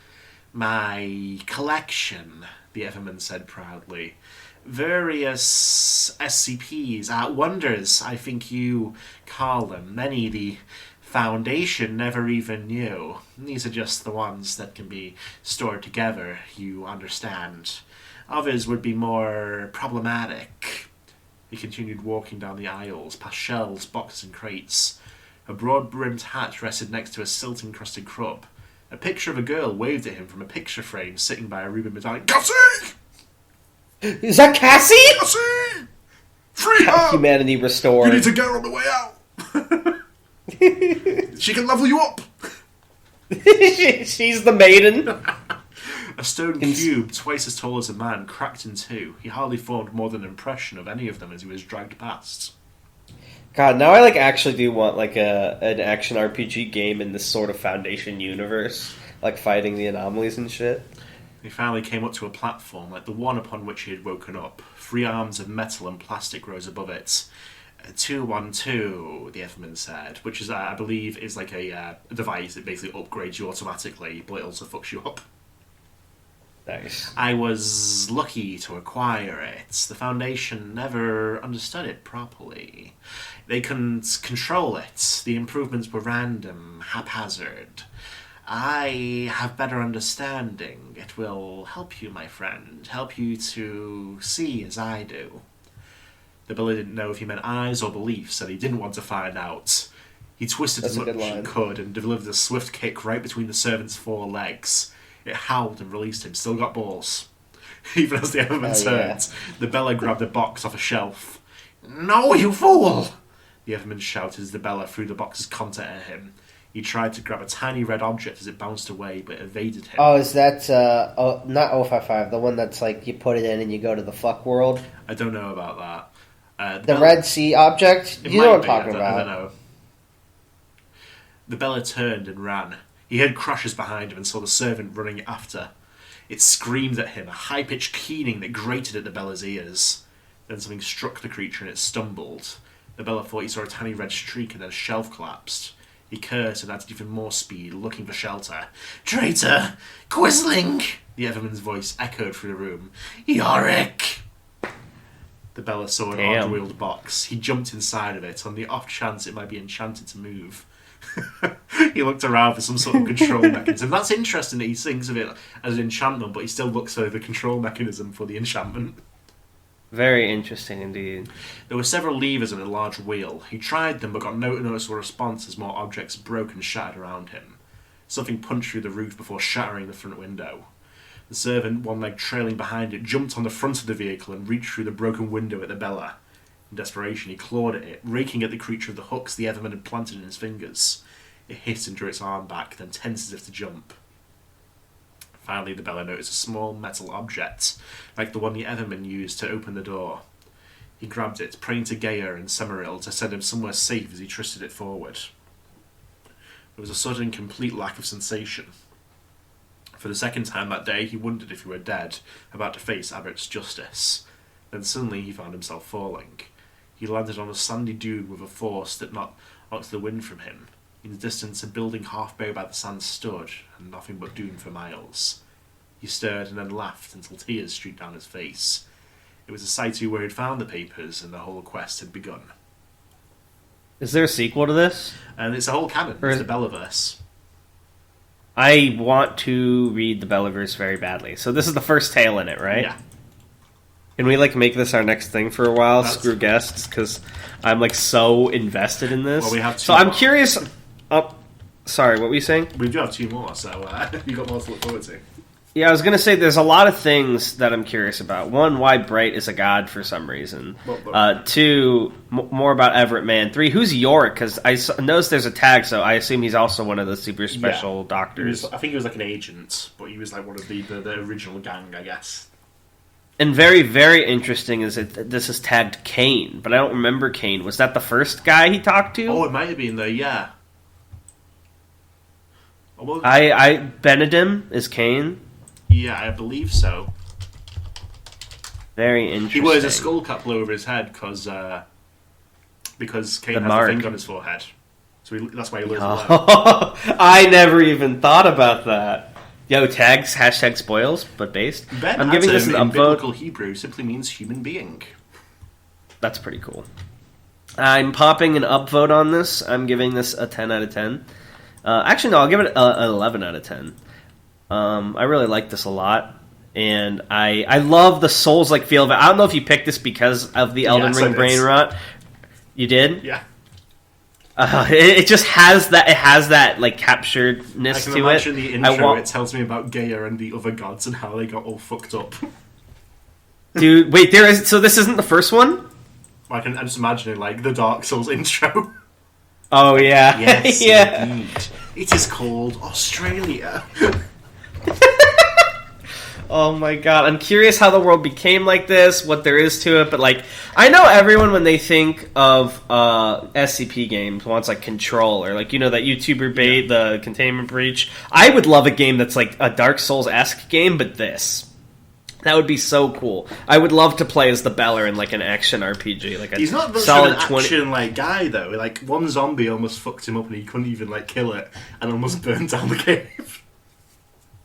Speaker 2: My collection, the Everman said proudly. Various SCPs, wonders, I think you call them. Many the Foundation never even knew. These are just the ones that can be stored together, you understand. Others would be more problematic. He continued walking down the aisles, past shelves, boxes and crates. A broad-brimmed hat rested next to a silt-encrusted crib. A picture of a girl waved at him from a picture frame sitting by a ruby medallion. Cassie!
Speaker 1: Is that Cassie?
Speaker 2: Cassie! Free her!
Speaker 1: Humanity restored.
Speaker 2: You need to get her on the way out! She can level you up!
Speaker 1: She's the maiden.
Speaker 2: A stone cube, twice as tall as a man, cracked in two. He hardly formed more than an impression of any of them as he was dragged past.
Speaker 1: God, now I actually do want an action RPG game in this sort of Foundation universe, like fighting the anomalies and shit.
Speaker 2: He finally came up to a platform like the one upon which he had woken up. 3 arms of metal and plastic rose above it. 212, the Everman said, which is, I believe, is like a device that basically upgrades you automatically, but it also fucks you up.
Speaker 1: Nice.
Speaker 2: I was lucky to acquire it. The Foundation never understood it properly. They couldn't control it. The improvements were random, haphazard. I have better understanding. It will help you, my friend. Help you to see as I do. The Billy didn't know if he meant eyes or beliefs, and he didn't want to find out. He twisted as much as he could and delivered a swift kick right between the servant's 4 legs. It howled and released him, still got balls. Even as the Everman turned, the Bella grabbed a box off a shelf. "No, you fool!" the Everman shouted as the Bella threw the box's content at him. He tried to grab a tiny red object as it bounced away, but evaded him.
Speaker 3: Oh, is that, not 055, the one that's like, you put it in and you go to the fuck world?
Speaker 2: I don't know about that.
Speaker 3: The Red Sea object? You know what I'm talking about.
Speaker 2: I don't know. The Bella turned and ran. He heard crashes behind him and saw the servant running after. It screamed at him, a high-pitched keening that grated at the Bella's ears. Then something struck the creature and it stumbled. The Bella thought he saw a tiny red streak and then a shelf collapsed. He cursed and added even more speed, looking for shelter. "Traitor! Quisling!" the Everman's voice echoed through the room. "Yorick!" The Bella saw an odd-wheeled box. He jumped inside of it, on the off chance it might be enchanted to move. He looked around for some sort of control mechanism. That's interesting that he thinks of it as an enchantment, but he still looks for the control mechanism for the enchantment.
Speaker 1: Very interesting indeed.
Speaker 2: There were several levers on a large wheel. He tried them, but got no noticeable response as more objects broke and shattered around him. Something punched through the roof before shattering the front window. The servant, one leg trailing behind it, jumped on the front of the vehicle and reached through the broken window at the Bella. In desperation, he clawed at it, raking at the creature with the hooks the Everman had planted in his fingers. It hit and drew its arm back, then tensed as if to jump. Finally, the Bella noticed a small metal object, like the one the Everman used to open the door. He grabbed it, praying to Gaia and Semiril to send him somewhere safe as he twisted it forward. There was a sudden, complete lack of sensation. For the second time that day, he wondered if he were dead, about to face Everett's justice. Then suddenly he found himself falling. He landed on a sandy dune with a force that knocked the wind from him. In the distance, a building half buried by the sand stood, and nothing but dune for miles. He stirred and then laughed until tears streaked down his face. It was a sight where he had found the papers, and the whole quest had begun.
Speaker 1: Is there a sequel to this?
Speaker 2: And it's a whole canon. It's the Bellaverse.
Speaker 1: I want to read the Bellaverse very badly. So this is the first tale in it, right?
Speaker 2: Yeah.
Speaker 1: Can we make this our next thing for a while? Screw guests, because I'm so invested in this.
Speaker 2: Well, we have two
Speaker 1: so I'm
Speaker 2: more.
Speaker 1: curious. Oh, sorry, what were you saying?
Speaker 2: We do have 2 more, so you've got more to look forward to.
Speaker 1: Yeah, I was going to say there's a lot of things that I'm curious about. 1, why Bright is a god for some reason. 2, more about Everett Man. 3, who's Yorick? Because I noticed there's a tag, so I assume he's also one of the super special doctors.
Speaker 2: I think he was like an agent, but he was like one of the original gang, I guess.
Speaker 1: And very, very interesting is that this is tagged Kane, but I don't remember Kane. Was that the first guy he talked to?
Speaker 2: Oh, it might have been there, yeah.
Speaker 1: Benedim is Kane?
Speaker 2: Yeah, I believe so.
Speaker 1: Very interesting.
Speaker 2: He wears a skull cap over his head because Kane has a thing on his forehead. So that's why he lives alone.
Speaker 1: I never even thought about that. Yo, tags, hashtag spoils, but based.
Speaker 2: Ben
Speaker 1: I'm giving this an
Speaker 2: in
Speaker 1: upvote.
Speaker 2: biblical Hebrew simply means human being.
Speaker 1: That's pretty cool. I'm popping an upvote on this. I'm giving this a 10 out of 10. Actually, no, I'll give it an 11 out of 10. I really like this a lot. And I love the Souls-like feel of it. I don't know if you picked this because of the Elden Ring brain rot. You did?
Speaker 2: Yeah.
Speaker 1: It just has that. It has that capturedness
Speaker 2: I can
Speaker 1: to
Speaker 2: imagine
Speaker 1: it.
Speaker 2: the intro. It tells me about Gaia and the other gods and how they got all fucked up.
Speaker 1: Dude, wait, there is. So this isn't the first one?
Speaker 2: I'm just imagining the Dark Souls intro.
Speaker 1: Oh yeah,
Speaker 2: Yes,
Speaker 1: yeah.
Speaker 2: Indeed. It is called Australia.
Speaker 1: Oh my god, I'm curious how the world became like this, what there is to it, but I know everyone when they think of SCP games wants Control or that YouTuber bait, the Containment Breach. I would love a game that's a Dark Souls-esque game, but this. That would be so cool. I would love to play as the Beller in an action RPG,
Speaker 2: He's not much of an action guy though. One zombie almost fucked him up and he couldn't even kill it and almost burned down the cave.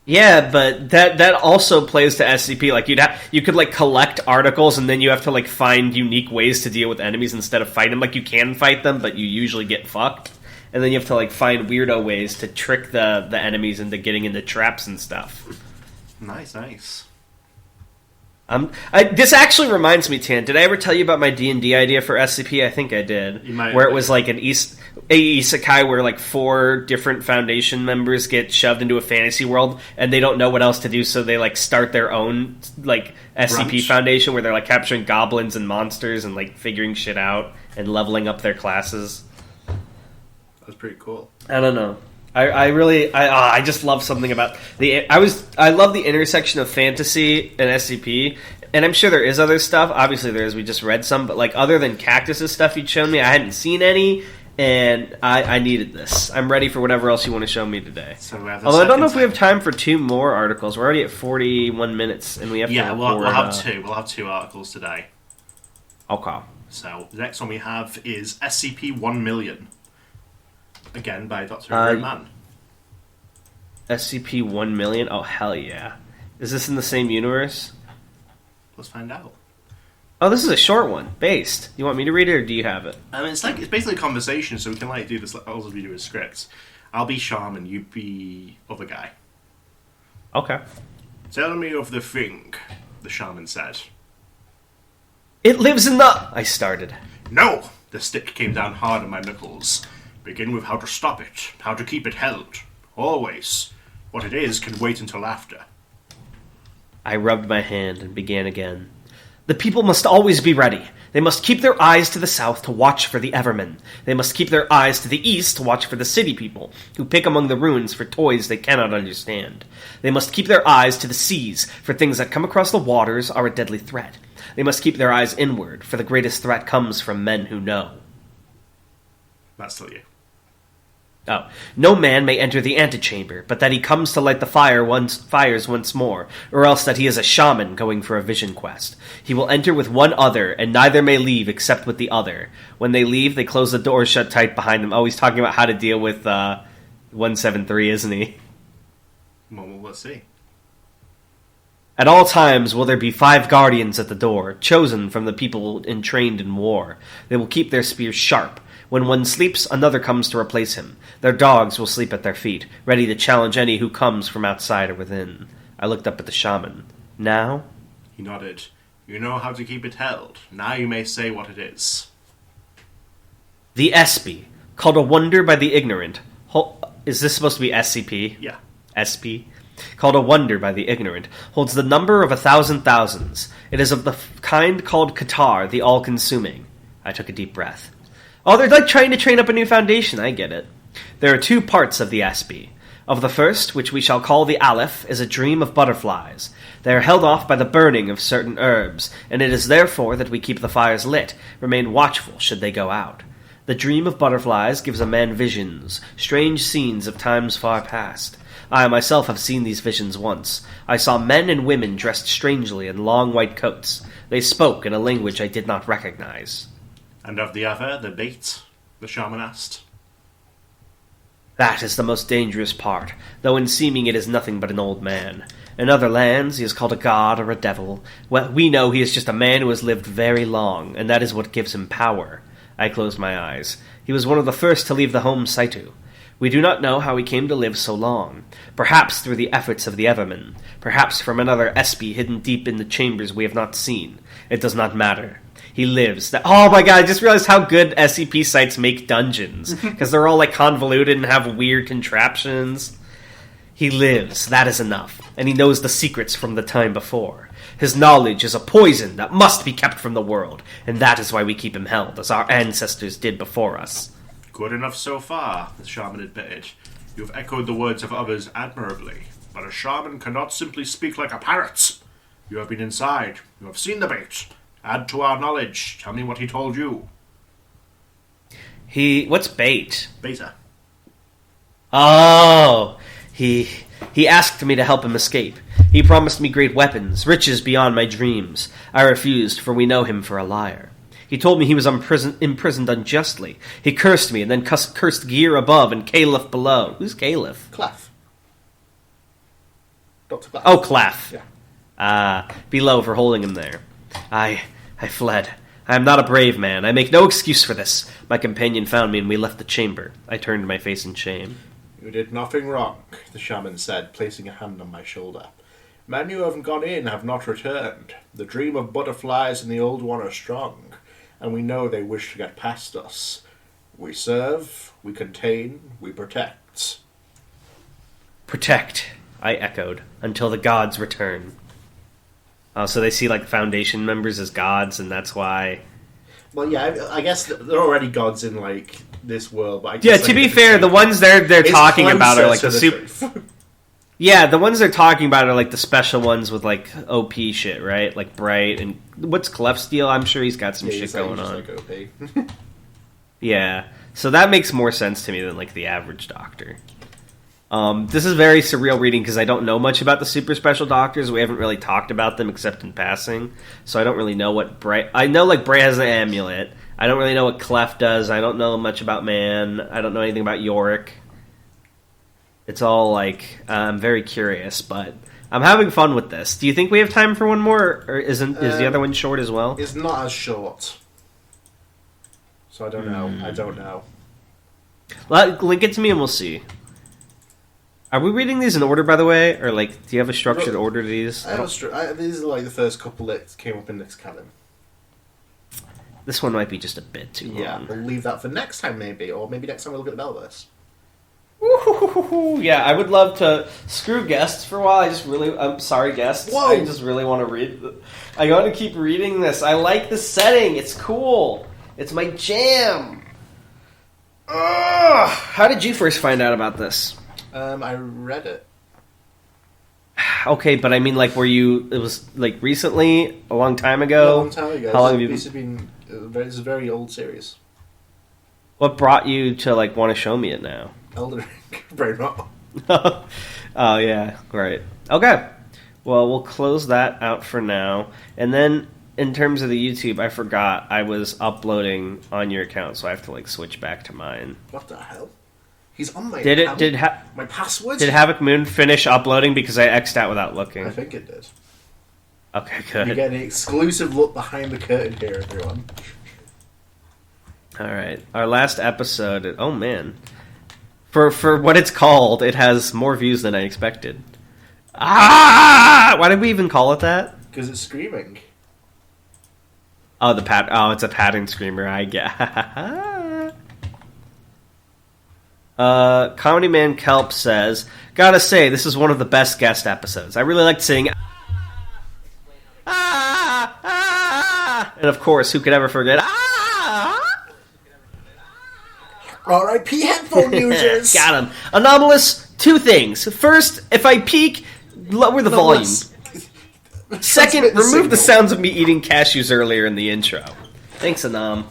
Speaker 1: Yeah, but that also plays to SCP. Like you could like collect articles, and then you have to like find unique ways to deal with enemies instead of fight them. Like you can fight them, but you usually get fucked. And then you have to like find weirdo ways to trick the enemies into getting into traps and stuff.
Speaker 2: Nice.
Speaker 1: This actually reminds me, Tan. Did I ever tell you about my D&D idea for SCP? I think I did. Where it was like a isekai where like 4 different Foundation members get shoved into a fantasy world and they don't know what else to do, so they like start their own like SCP Foundation where they're like capturing goblins and monsters and like figuring shit out and leveling up their classes.
Speaker 2: That's pretty cool.
Speaker 1: I don't know. I just love something about I love the intersection of fantasy and SCP, and I'm sure there is other stuff. Obviously there is, we just read some, but like other than Cactus's stuff you'd shown me, I hadn't seen any, and I needed this. I'm ready for whatever else you want to show me today.
Speaker 2: So
Speaker 1: although I don't know if we have time for 2 more articles. We're already at 41 minutes, and we have to record,
Speaker 2: we'll have 2. We'll have 2 articles today.
Speaker 1: Okay.
Speaker 2: So the next one we have is SCP-1 million. Again, by Dr. Everett Mann.
Speaker 1: SCP-1 million? Oh, hell yeah. Is this in the same universe?
Speaker 2: Let's find out.
Speaker 1: Oh, this is a short one. Based. You want me to read it, or do you have it?
Speaker 2: It's basically a conversation, so we can do this like all of you do as scripts. I'll be Shaman, you be other guy.
Speaker 1: Okay.
Speaker 2: Tell me of the thing, the Shaman said.
Speaker 1: It lives in the... I started.
Speaker 2: No! The stick came down hard on my knuckles. Begin with how to stop it, how to keep it held. Always. What it is can wait until after.
Speaker 1: I rubbed my hand and began again. The people must always be ready. They must keep their eyes to the south to watch for the Evermen. They must keep their eyes to the east to watch for the city people, who pick among the ruins for toys they cannot understand. They must keep their eyes to the seas, for things that come across the waters are a deadly threat. They must keep their eyes inward, for the greatest threat comes from men who know.
Speaker 2: That's still you.
Speaker 1: Oh. No man may enter the antechamber, but that he comes to light the fires once more, or else that he is a shaman going for a vision quest. He will enter with one other, and neither may leave except with the other. When they leave, they close the door shut tight behind them. Oh, he's talking about how to deal with 173, isn't he?
Speaker 2: Well, let's see.
Speaker 1: At all times will there be 5 guardians at the door, chosen from the people entrained in war. They will keep their spears sharp. When one sleeps, another comes to replace him. Their dogs will sleep at their feet, ready to challenge any who comes from outside or within. I looked up at the shaman. Now?
Speaker 2: He nodded. You know how to keep it held. Now you may say what it is.
Speaker 1: The SCP, called a wonder by the ignorant. Is this supposed to be SCP?
Speaker 2: Yeah.
Speaker 1: SCP? Called a wonder by the ignorant, holds the number of 1,000 thousands. It is of the kind called Qatar, the all-consuming. I took a deep breath. Oh, they're like trying to train up a new foundation, I get it. There are 2 parts of the SCP. Of the first, which we shall call the Aleph, is a dream of butterflies. They are held off by the burning of certain herbs, and it is therefore that we keep the fires lit, remain watchful should they go out. The dream of butterflies gives a man visions, strange scenes of times far past. I myself have seen these visions once. I saw men and women dressed strangely in long white coats. They spoke in a language I did not recognize.
Speaker 2: And of the other, the bait? The shaman asked.
Speaker 1: That is the most dangerous part, though in seeming it is nothing but an old man. In other lands, he is called a god or a devil. Well, we know he is just a man who has lived very long, and that is what gives him power. I closed my eyes. He was one of the first to leave the home Saitu. We do not know how he came to live so long. Perhaps through the efforts of the Evermen. Perhaps from another SCP hidden deep in the chambers we have not seen. It does not matter. He lives. Oh my god, I just realized how good SCP sites make dungeons. Because they're all like convoluted and have weird contraptions. He lives, that is enough. And he knows the secrets from the time before. His knowledge is a poison that must be kept from the world. And that is why we keep him held, as our ancestors did before us.
Speaker 2: Good enough so far, the shaman admitted. You have echoed the words of others admirably. But a shaman cannot simply speak like a parrot. You have been inside. You have seen the bait. Add to our knowledge. Tell me what he told you.
Speaker 1: What's bait?
Speaker 2: Beta.
Speaker 1: Oh, he asked me to help him escape. He promised me great weapons, riches beyond my dreams. I refused, for we know him for a liar. He told me he was imprisoned unjustly. He cursed me, and then cursed Gear above and Caliph below. Who's Caliph?
Speaker 2: Clef. Dr. Clef.
Speaker 1: Oh, Clef.
Speaker 2: Yeah.
Speaker 1: Below for holding him there. I fled. I am not a brave man. I make no excuse for this. My companion found me and we left the chamber. I turned my face in shame.
Speaker 2: You did nothing wrong, the shaman said, placing a hand on my shoulder. Men who have gone in have not returned. The dream of butterflies and the old one are strong, and we know they wish to get past us. We serve, we contain, we protect.
Speaker 1: Protect, I echoed, until the gods return. So they see, like, Foundation members as gods, and that's why...
Speaker 2: Well, yeah, I guess they're already gods in, like, this world, but I guess...
Speaker 1: Yeah, to be fair, the ones they're talking about are, like, the super... Yeah, the ones they're talking about are, like, the special ones with, like, OP shit, right? Like, Bright, and... What's Clef's deal? I'm sure he's got some shit going on.
Speaker 2: Like OP.
Speaker 1: Yeah, so that makes more sense to me than, like, the average doctor. This is very surreal reading because I don't know much about the super special doctors. We haven't really talked about them except in passing, so I don't really know what Bright... I know, like, Bright has an amulet. I don't really know what Clef does. I don't know much about Mann. I don't know anything about Yorick. It's all, like, I'm very curious, but I'm having fun with this. Do you think we have time for one more, or is the other one short as well?
Speaker 2: It's not as short. So I don't know. I don't know.
Speaker 1: Link it to me and we'll see. Are we reading these in order, by the way? Or, like, do you have a structured order to these?
Speaker 2: These are, like, the first couple that came up in this canon.
Speaker 1: This one might be just a bit too long.
Speaker 2: Yeah, we'll leave that for next time, maybe. Or maybe next time we'll look at the Bellverse.
Speaker 1: Yeah, I would love to screw guests for a while. I'm sorry, guests.
Speaker 2: Whoa.
Speaker 1: I just really want to read. I want to keep reading this. I like the setting. It's cool. It's my jam. Ugh. How did you first find out about this?
Speaker 2: I read it.
Speaker 1: Okay, but I mean, like, it was, like, recently? A long time ago?
Speaker 2: A long time ago.
Speaker 1: How long have you
Speaker 2: This is a very old series.
Speaker 1: What brought you to, like, want to show me it now?
Speaker 2: Elden Ring. Very not.
Speaker 1: Oh, yeah, right. Okay. Well, we'll close that out for now. And then, in terms of the YouTube, I forgot I was uploading on your account, so I have to, like, switch back to mine.
Speaker 2: What the hell? He's on my account? My password?
Speaker 1: Did Havoc Moon finish uploading because I X'd out without looking?
Speaker 2: I think it did.
Speaker 1: Okay, good.
Speaker 2: You get an exclusive look behind the curtain here, everyone.
Speaker 1: Alright. Our last episode... Oh, man. For what it's called, it has more views than I expected. Ah! Why did we even call it that?
Speaker 2: Because it's screaming.
Speaker 1: Oh, it's a pattern screamer, I get. Comedy Man Kelp says, gotta say, this is one of the best guest episodes. I really liked seeing and of course, who could ever forget
Speaker 2: R.I.P. headphone users!
Speaker 1: Got him. Anomalous, two things. First, if I peek, lower the volume. Second, remove the sounds of me eating cashews earlier in the intro. Thanks, Anam.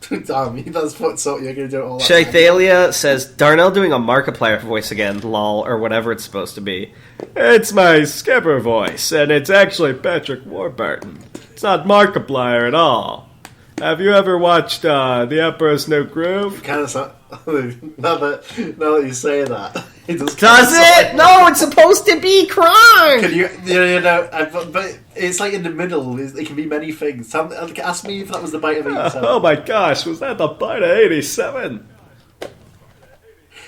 Speaker 2: Damn, that's what so you're gonna do it all that
Speaker 1: Shaithalia says, Darnell doing a Markiplier voice again, lol, or whatever it's supposed to be. It's my Skipper voice, and it's actually Patrick Warburton. It's not Markiplier at all. Have you ever watched The Emperor's New Groove?
Speaker 2: Kind of sound... now that you say that, it does
Speaker 1: it? No, it's supposed to be crime.
Speaker 2: Can you but it's like in the middle. It can be many things. Ask me if that was the bite of 87.
Speaker 1: Oh my gosh, was that the bite of 87?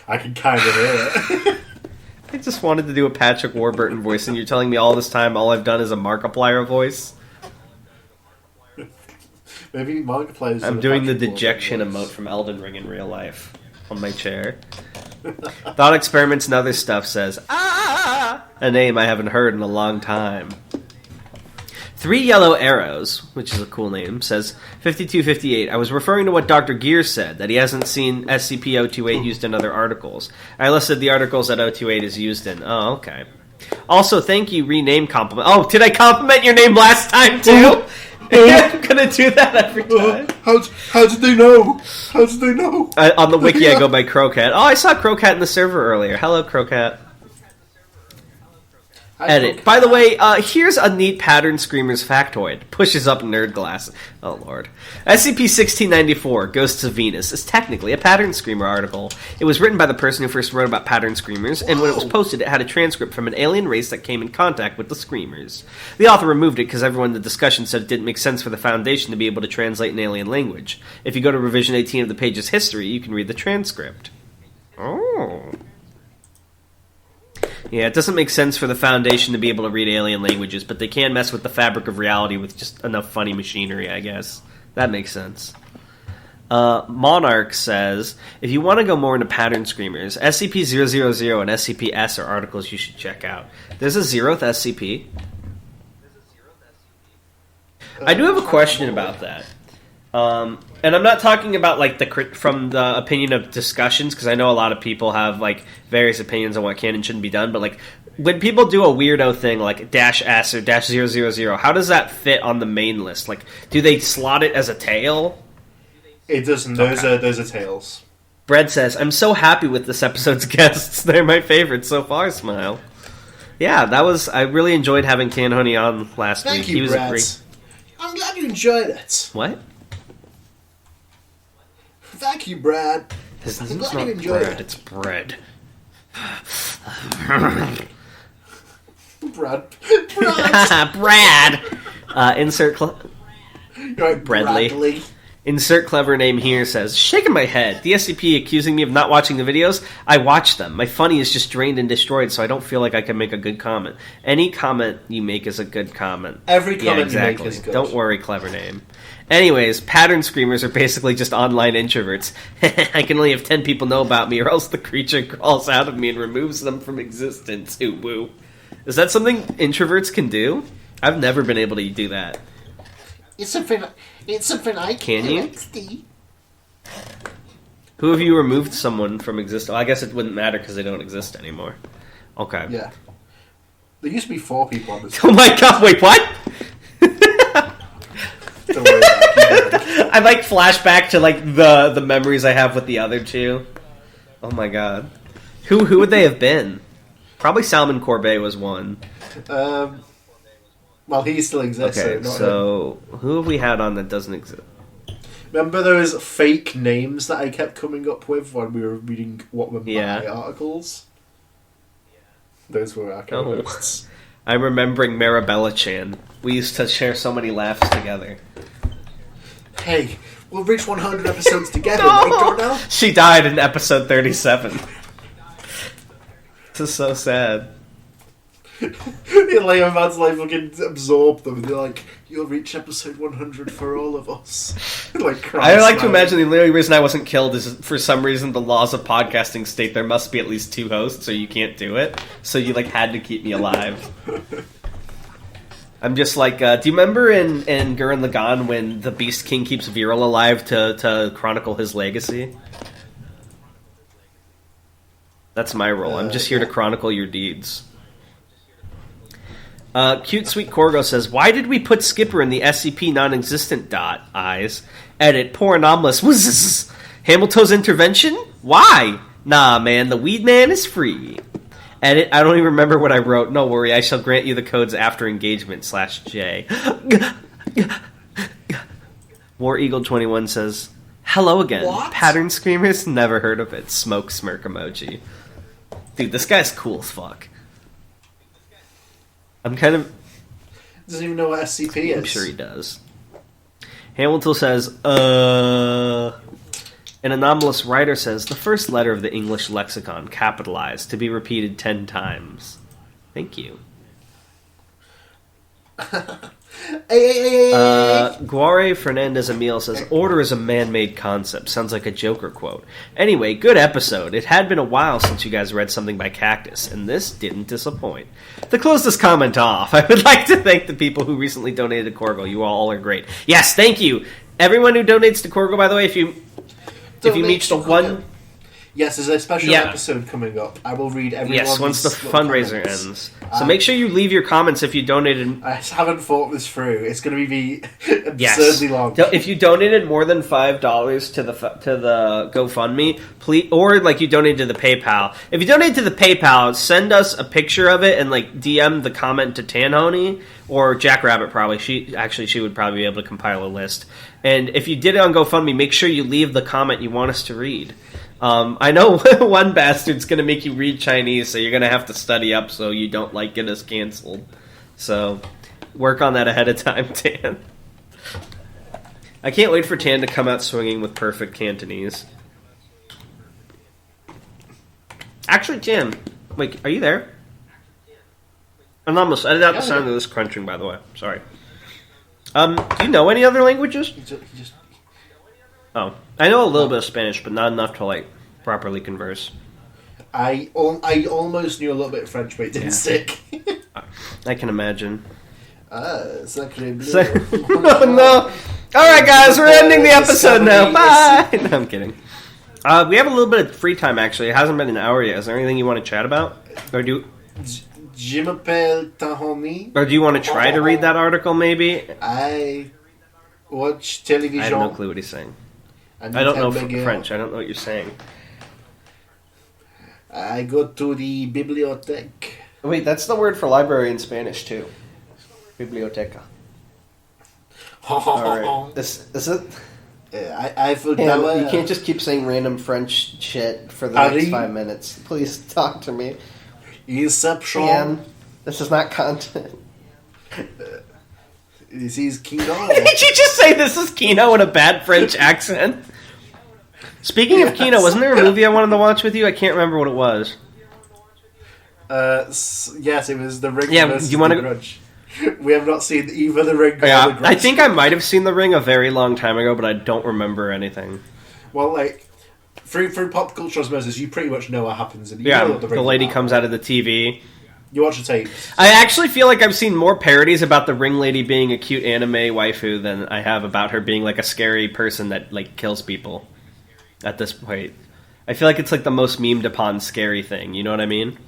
Speaker 2: I can kind of hear it.
Speaker 1: I just wanted to do a Patrick Warburton voice, and you're telling me all this time all I've done is a Markiplier voice?
Speaker 2: Maybe Markiplier.
Speaker 1: I'm doing the dejection emote from Elden Ring in real life on my chair. Thought Experiments and Other Stuff says, a name I haven't heard in a long time. Three Yellow Arrows, which is a cool name, says 5258. I was referring to what Dr. Gear said, that he hasn't seen SCP-028 used in other articles. I listed the articles that 028 is used in. Oh, okay. Also, thank you, rename compliment. Oh, did I compliment your name last time, too? I'm gonna do that every time.
Speaker 2: How did they know? How did they know?
Speaker 1: On the wiki, I go by Crocat. Oh, I saw Crocat in the server earlier. Hello, Crocat. Edit. By the way, here's a neat Pattern Screamers factoid. Pushes up nerd glasses. Oh, Lord. SCP-1694, Ghosts of Venus, is technically a Pattern Screamer article. It was written by the person who first wrote about Pattern Screamers, and when it was posted, it had a transcript from an alien race that came in contact with the Screamers. The author removed it because everyone in the discussion said it didn't make sense for the Foundation to be able to translate an alien language. If you go to revision 18 of the page's history, you can read the transcript. Oh... Yeah, it doesn't make sense for the Foundation to be able to read alien languages, but they can mess with the fabric of reality with just enough funny machinery, I guess. That makes sense. Monarch says, if you want to go more into Pattern Screamers, SCP-000 and SCP-S are articles you should check out. There's a 0th SCP. I do have a question about that. And I'm not talking about like from the opinion of discussions, because I know a lot of people have like various opinions on what can and shouldn't be done. But like when people do a weirdo thing like -S or -000, how does that fit on the main list? Like, do they slot it as a tail?
Speaker 2: It doesn't. Those are tails.
Speaker 1: Brett says, "I'm so happy with this episode's guests. They're my favorites so far." Smile. Yeah, I really enjoyed having Tanhoney on last week.
Speaker 2: Thank you,
Speaker 1: he was
Speaker 2: Brett.
Speaker 1: great.
Speaker 2: I'm glad you enjoyed it.
Speaker 1: What?
Speaker 2: Thank you, Brad.
Speaker 1: His name's not Brad, it's bread.
Speaker 2: Brad.
Speaker 1: Brad! Insert
Speaker 2: Right,
Speaker 1: Bradley. Insert clever name here says, shaking my head. The SCP accusing me of not watching the videos? I watch them. My funny is just drained and destroyed, so I don't feel like I can make a good comment. Any comment you make is a good comment.
Speaker 2: Every comment
Speaker 1: exactly.
Speaker 2: you make is good.
Speaker 1: Don't worry, clever name. Anyways, Pattern Screamers are basically just online introverts. I can only have 10 people know about me, or else the creature crawls out of me and removes them from existence. Ooh, woo. Is that something introverts can do? I've never been able to do that.
Speaker 4: It's something I
Speaker 1: can you?
Speaker 4: XD.
Speaker 1: Who have you removed someone from existence? Well, I guess it wouldn't matter because they don't exist anymore. Okay.
Speaker 2: Yeah. There used to be 4 people on this.
Speaker 1: Oh my god, wait, what?
Speaker 2: Don't worry about it.
Speaker 1: I like flashback to like the memories I have with the other 2. Oh my god. Who would they have been? Probably Salmon Corbet was one.
Speaker 2: Well, he still exists.
Speaker 1: Okay, so who have we had on that doesn't exist?
Speaker 2: Remember those fake names that I kept coming up with when we were reading what were my articles? Those were our co-hosts.
Speaker 1: I'm remembering Marabella-chan. We used to share so many laughs together.
Speaker 2: Hey, we'll reach 100 episodes together, right, Jordan?
Speaker 1: She died in episode 37. This is so sad.
Speaker 2: Like, man's like fucking absorb them, and they're like, "You'll reach episode 100 for all of us." Like,
Speaker 1: I like to imagine the only reason I wasn't killed is for some reason the laws of podcasting state there must be at least 2 hosts, or you can't do it. So you like had to keep me alive. I'm just like, do you remember in Gurren Lagann when the Beast King keeps Viral alive to chronicle his legacy? That's my role. I'm just here to chronicle your deeds. Cute Sweet Corgo says, why did we put Skipper in the SCP non-existent eyes? Edit, poor anomalous. Hamiltoe's intervention? Why? Nah, man, the weed man is free. Edit, I don't even remember what I wrote. No worry, I shall grant you the codes after engagement /J. War Eagle 21 says, hello again.
Speaker 2: What?
Speaker 1: Pattern Screamers? Never heard of it. Smoke smirk emoji. Dude, this guy's cool as fuck. I'm kind of...
Speaker 2: Doesn't even know what SCP is.
Speaker 1: I'm sure he does. Hamiltoe says, An anomalous writer says, the first letter of the English lexicon, capitalized, to be repeated 10 times. Thank you. Guare Fernandez Emil says, order is a man-made concept. Sounds like a Joker quote. Anyway, good episode. It had been a while since you guys read something by Cactus, and this didn't disappoint. To close this comment off, I would like to thank the people who recently donated to Corgo. You all are great. Yes, thank you. Everyone who donates to Corgo, by the way, if you reach the one...
Speaker 2: Yes, there's a special
Speaker 1: Yeah.
Speaker 2: episode coming up. I will read every one
Speaker 1: Yes,
Speaker 2: of
Speaker 1: once the
Speaker 2: these little
Speaker 1: fundraiser
Speaker 2: comments.
Speaker 1: ends. So make sure you leave your comments if you donated.
Speaker 2: I haven't thought this through. It's going to be
Speaker 1: Yes.
Speaker 2: absurdly long.
Speaker 1: If you donated more than $5 to the GoFundMe, please, or like you donated to the PayPal. If you donate to the PayPal, send us a picture of it and like DM the comment to Tanhoney or Jackrabbit. Probably she would probably be able to compile a list. And if you did it on GoFundMe, make sure you leave the comment you want us to read. I know one bastard's going to make you read Chinese, so you're going to have to study up so you don't like get us canceled. So work on that ahead of time, Tan. I can't wait for Tan to come out swinging with perfect Cantonese. Actually, Tan, wait, are you there? I'm almost. I did not the sound of this crunching, by the way. Sorry. Do you know any other languages? Oh, I know a little bit of Spanish, but not enough to like properly converse.
Speaker 2: I almost knew a little bit of French, but it didn't stick.
Speaker 1: I can imagine.
Speaker 2: Sacré bleu.
Speaker 1: Oh, no. All right, guys, we're ending the episode now. Bye. No, I'm kidding. We have a little bit of free time, actually. It hasn't been an hour yet. Is there anything you want to chat about? Or do
Speaker 2: Je m'appelle Tahoni.
Speaker 1: Or do you want to try to read that article, maybe?
Speaker 2: I watch television.
Speaker 1: I have no clue what he's saying. I don't know French. I don't know what you're saying.
Speaker 2: I go to the bibliothèque.
Speaker 1: Wait, that's the word for library in Spanish, too. Biblioteca. All right. This is it.
Speaker 2: I feel
Speaker 1: You can't just keep saying random French shit for the next 5 minutes. Please talk to me.
Speaker 2: Inception.
Speaker 1: And this is not content.
Speaker 2: This is Kino.
Speaker 1: Did you just say this is Kino in a bad French accent? Speaking of Kino, wasn't there a movie I wanted to watch with you? I can't remember what it was.
Speaker 2: Yes, it was The Ring versus
Speaker 1: you wanna
Speaker 2: The Grudge. We have not seen either The Ring or The Grudge.
Speaker 1: I think I might have seen The Ring a very long time ago, but I don't remember anything.
Speaker 2: Well, like, through pop culture osmosis, you pretty much know what happens. And
Speaker 1: The lady comes out of the TV.
Speaker 2: You watch the tape.
Speaker 1: I actually feel like I've seen more parodies about the Ring lady being a cute anime waifu than I have about her being like a scary person that like kills people. At this point, I feel like it's like the most memed upon scary thing. You know what I mean?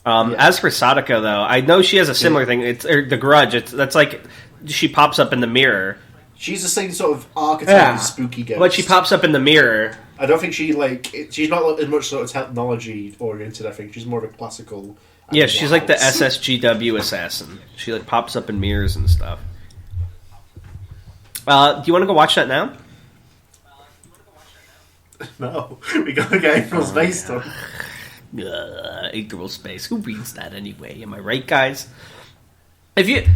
Speaker 1: As for Sadako, though, I know she has a similar thing. It's The Grudge. That's like she pops up in the mirror.
Speaker 2: She's the same sort of archetype as Spooky Ghost.
Speaker 1: But she pops up in the mirror.
Speaker 2: I don't think she's not as much sort of technology oriented. I think she's more of a classical.
Speaker 1: Yeah, she's like the SSGW assassin. She like pops up in mirrors and stuff. Do you want to go watch that now?
Speaker 2: No, we gotta get April Space done.
Speaker 1: April Space. Who reads that anyway? Am I right, guys? If you,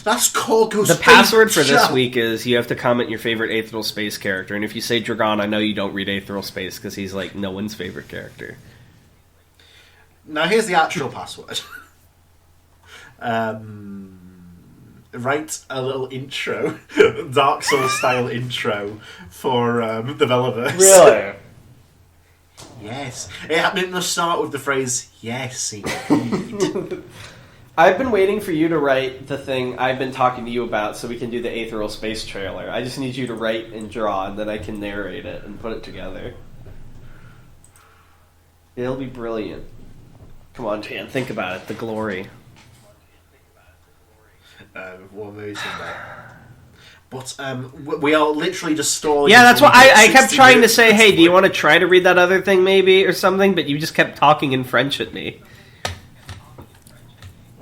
Speaker 2: that's called
Speaker 1: the password for this week is you have to comment your favorite Aetherial Space character, and if you say Dragon, I know you don't read Aetherial Space because he's like no one's favorite character.
Speaker 2: Now here's the actual password. Write a little intro, Dark Souls style intro for developers.
Speaker 1: Really?
Speaker 2: Yes. It didn't start with the phrase, yes, indeed.
Speaker 1: I've been waiting for you to write the thing I've been talking to you about so we can do the Aetherial Space trailer. I just need you to write and draw, and then I can narrate it and put it together. It'll be brilliant. Come on, Tan, think about it. The glory.
Speaker 2: What movie is that? But we are literally just stalling.
Speaker 1: Yeah, that's why I kept trying to say, hey, do you want to try to read that other thing maybe or something? But you just kept talking in French at me.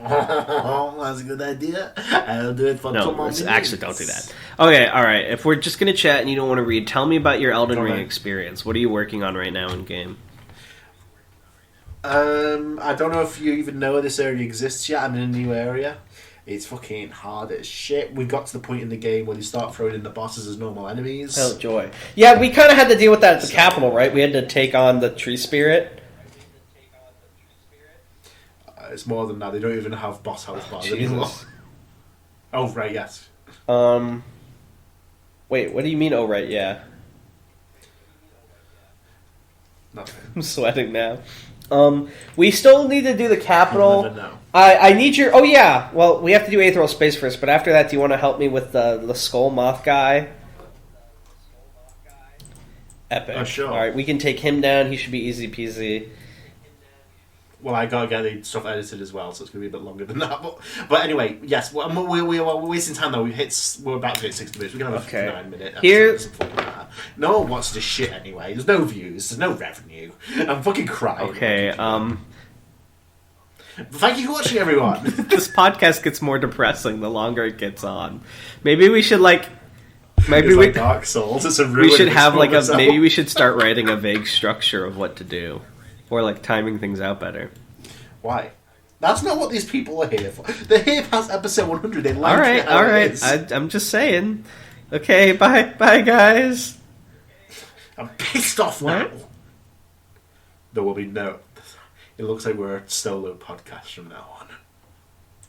Speaker 2: Oh, that's a good idea. I'll do it for 2 more minutes.
Speaker 1: Actually, don't do that. Okay, alright. If we're just going to chat and you don't want to read, tell me about your Elden Ring experience. What are you working on right now in game?
Speaker 2: I don't know if you even know this area exists yet. I'm in a new area. It's fucking hard as shit. We got to the point in the game where they start throwing in the bosses as normal enemies.
Speaker 1: Oh, joy. Yeah, we kind of had to deal with that at the capital, right? We had to take on the tree spirit.
Speaker 2: It's more than that. They don't even have boss health bars anymore. Oh, right, yes.
Speaker 1: Wait, what do you mean, oh, right, yeah?
Speaker 2: Nothing.
Speaker 1: I'm sweating now. We still need to do the capital.
Speaker 2: You'll never know.
Speaker 1: I need your... Oh, yeah. Well, we have to do Aetherial Space first, but after that, do you want to help me with the Skull Moth guy? Epic.
Speaker 2: Oh, sure.
Speaker 1: All right, we can take him down. He should be easy peasy.
Speaker 2: Well, I gotta get the stuff edited as well, so it's gonna be a bit longer than that. But anyway, yes, we're wasting time though. We're about to hit 60 minutes. We're gonna have a 59-minute episode. No one wants this shit anyway. There's no views. There's no revenue. I'm fucking crying.
Speaker 1: Okay.
Speaker 2: Thank you for watching, everyone.
Speaker 1: This podcast gets more depressing the longer it gets on. Maybe we should like. Maybe
Speaker 2: it's
Speaker 1: we
Speaker 2: like Dark Souls. It's a
Speaker 1: we should have like a. Maybe we should start writing a vague structure of what to do, or like timing things out better.
Speaker 2: Why? That's not what these people are here for. They're here past episode 100. They like it.
Speaker 1: All right. I'm just saying. Okay, bye, guys.
Speaker 2: I'm pissed off now.
Speaker 1: What?
Speaker 2: There will be no. It looks like we're a solo podcast from now on.